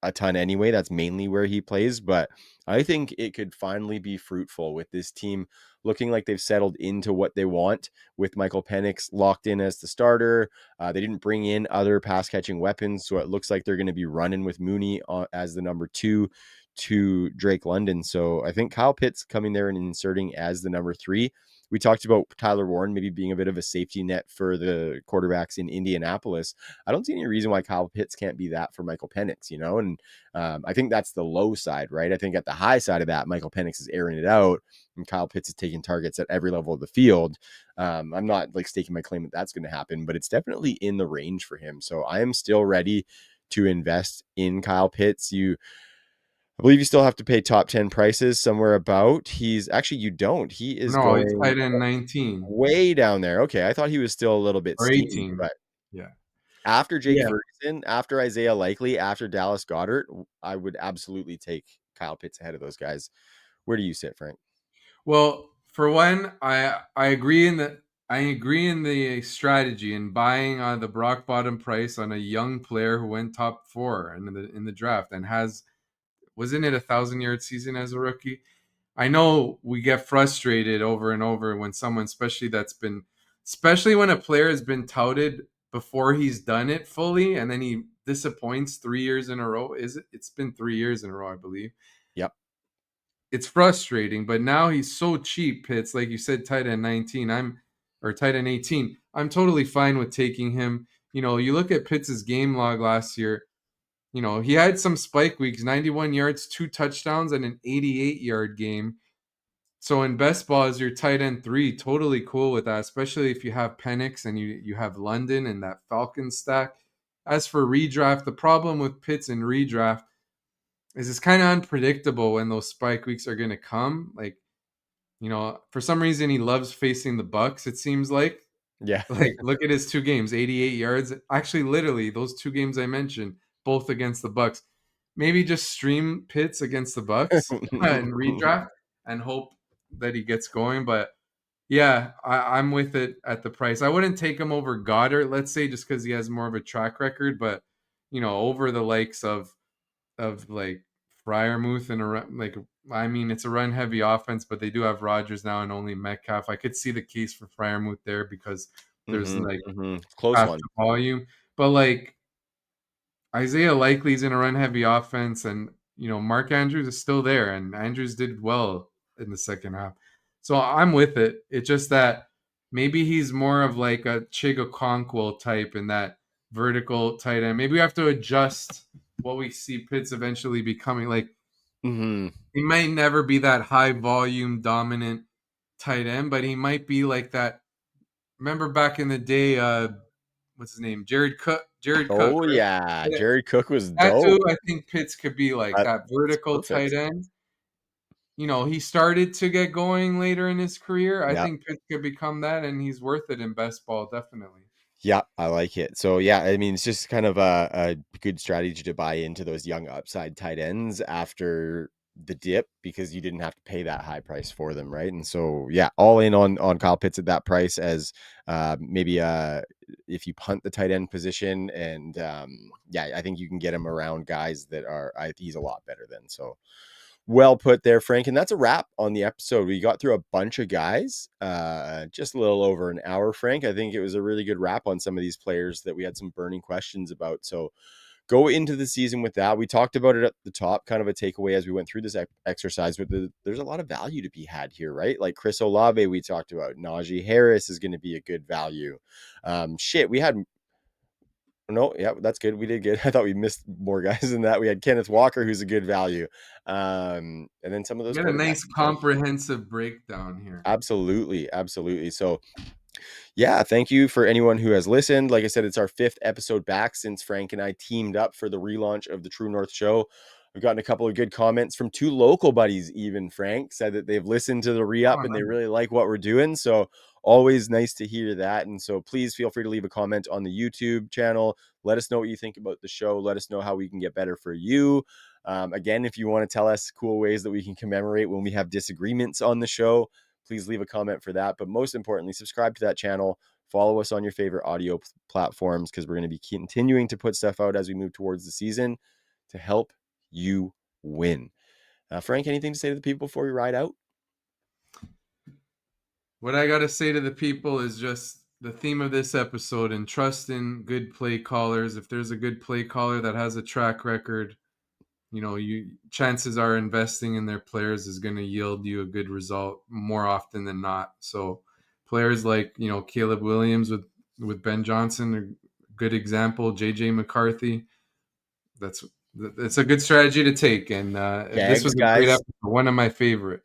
a ton anyway. That's mainly where he plays, but I think it could finally be fruitful with this team looking like they've settled into what they want with Michael Penix locked in as the starter. They didn't bring in other pass catching weapons, so it looks like they're going to be running with Mooney as the number two to Drake London. So I think Kyle Pitts coming there and inserting as the number three. We talked about Tyler Warren maybe being a bit of a safety net for the quarterbacks in Indianapolis. I don't see any reason why Kyle Pitts can't be that for Michael Penix, you know? And I think that's the low side, right? I think at the high side of that, Michael Penix is airing it out and Kyle Pitts is taking targets at every level of the field. I'm not like staking my claim that that's going to happen, but it's definitely in the range for him. So I am still ready to invest in Kyle Pitts. I believe you still have to pay top 10 prices somewhere about. He's actually, you don't. He is No, he's going tight end 19 way down there. Okay, I thought he was still a little bit or steamy, 18. but Yeah. after Jake Yeah. Ferguson, after Isaiah Likely, after Dallas Goddard, I would absolutely take Kyle Pitts ahead of those guys. Where do you sit, Frank? Well, for one, I agree in the strategy in buying on the rock bottom price on a young player who went top four in the draft and has wasn't it 1,000 yard season as a rookie? I know we get frustrated over and over when someone, especially when a player has been touted before he's done it fully, and then he disappoints 3 years in a row. It's been 3 years in a row, I believe. Yep. It's frustrating, but now he's so cheap. Pitts, like you said, tight end 19. Or tight end 18. I'm totally fine with taking him. You look at Pitts' game log last year. He had some spike weeks, 91 yards, 2 touchdowns, and an 88-yard game. So in best ball is your tight end three. Totally cool with that, especially if you have Penix and you have London and that Falcon stack. As for redraft, the problem with Pitts in redraft is it's kind of unpredictable when those spike weeks are going to come. Like, for some reason he loves facing the Bucks, it seems like. Yeah. Like, look at his 2 games, 88 yards. Actually, literally, those 2 games I mentioned, both against the Bucks. Maybe just stream Pitts against the Bucks and redraft and hope that he gets going. But yeah, I'm with it at the price. I wouldn't take him over Goddard, let's say, just because he has more of a track record. But over the likes of like Fryermuth and like, I mean, it's a run heavy offense, but they do have Rodgers now and only Metcalf. I could see the case for Fryermuth there because there's like Close path one. to volume, but like Isaiah Likely's in a run heavy offense, and Mark Andrews is still there, and Andrews did well in the second half. So I'm with it. It's just that maybe he's more of like a Chigakonkwo type in that vertical tight end. Maybe we have to adjust what we see Pitts eventually becoming. Like Hmm. he might never be that high volume dominant tight end, but he might be like that. Remember back in the day, what's his name? Jared Cook, Oh right? yeah, Yeah. Jared Cook was That dope. dude, I think Pitts could be like that That's vertical tight perfect. end. He started to get going later in his career. I Yeah. think Pitts could become that, and he's worth it in best ball, definitely. Yeah, I like it. So yeah, I mean, it's just kind of a good strategy to buy into those young upside tight ends after the dip because you didn't have to pay that high price for them, right? And so yeah, all in on Kyle Pitts at that price as maybe if you punt the tight end position and yeah, I think you can get him around guys that are he's a lot better than. So well put there, Frank. And that's a wrap on the episode. We got through a bunch of guys, just a little over an hour, Frank. I think it was a really good wrap on some of these players that we had some burning questions about. So go into the season with that. We talked about it at the top, kind of a takeaway as we went through this exercise. But there's a lot of value to be had here, right? Like Chris Olave, we talked about. Najee Harris is going to be a good value. We had no, yeah, that's good. We did good. I thought we missed more guys than that. We had Kenneth Walker, who's a good value. And then some of We those got a quarterbacks nice as well. comprehensive breakdown here. Absolutely, absolutely. So yeah, thank you for anyone who has listened. Like I said, it's our 5th episode back since Frank and I teamed up for the relaunch of the True North Show. We've gotten a couple of good comments from 2 local buddies, even Frank said that they've listened to the re-up Oh, and they nice. really like what we're doing. So always nice to hear that. And so please feel free to leave a comment on the YouTube channel. Let us know what you think about the show. Let us know how we can get better for you. Again, if you want to tell us cool ways that we can commemorate when we have disagreements on the show, please leave a comment for that. But most importantly, subscribe to that channel. Follow us on your favorite audio platforms because we're going to be continuing to put stuff out as we move towards the season to help you win. Frank, anything to say to the people before we ride out? What I got to say to the people is just the theme of this episode and trust in good play callers. If there's a good play caller that has a track record, you chances are investing in their players is going to yield you a good result more often than not. So players like Caleb Williams with Ben Johnson, a good example. JJ McCarthy, that's it's a good strategy to take, and this Jags was a great guys, episode, one of my favorites.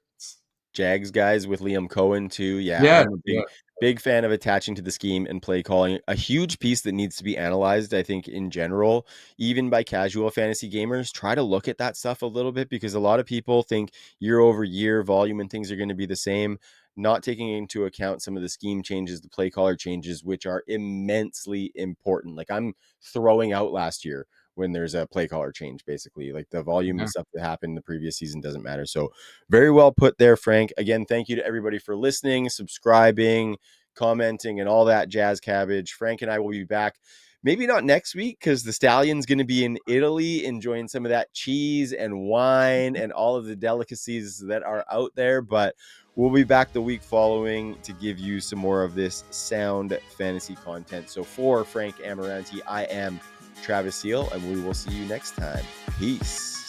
Jags guys with Liam Cohen too. Yeah, Yeah, I'm a yeah, big fan of attaching to the scheme and play calling. A huge piece that needs to be analyzed, I think, in general, even by casual fantasy gamers. Try to look at that stuff a little bit because a lot of people think year over year volume and things are going to be the same, not taking into account some of the scheme changes, the play caller changes, which are immensely important. Like I'm throwing out last year when there's a play caller change, basically. Like the volume yeah. and stuff that happened in the previous season doesn't matter. So very well put there, Frank. Again, thank you to everybody for listening, subscribing, commenting, and all that jazz cabbage. Frank and I will be back. Maybe not next week because the Stallion's going to be in Italy enjoying some of that cheese and wine and all of the delicacies that are out there. But we'll be back the week following to give you some more of this sound fantasy content. So for Frank Amaranti, I am Travis Seal, and we will see you next time. Peace.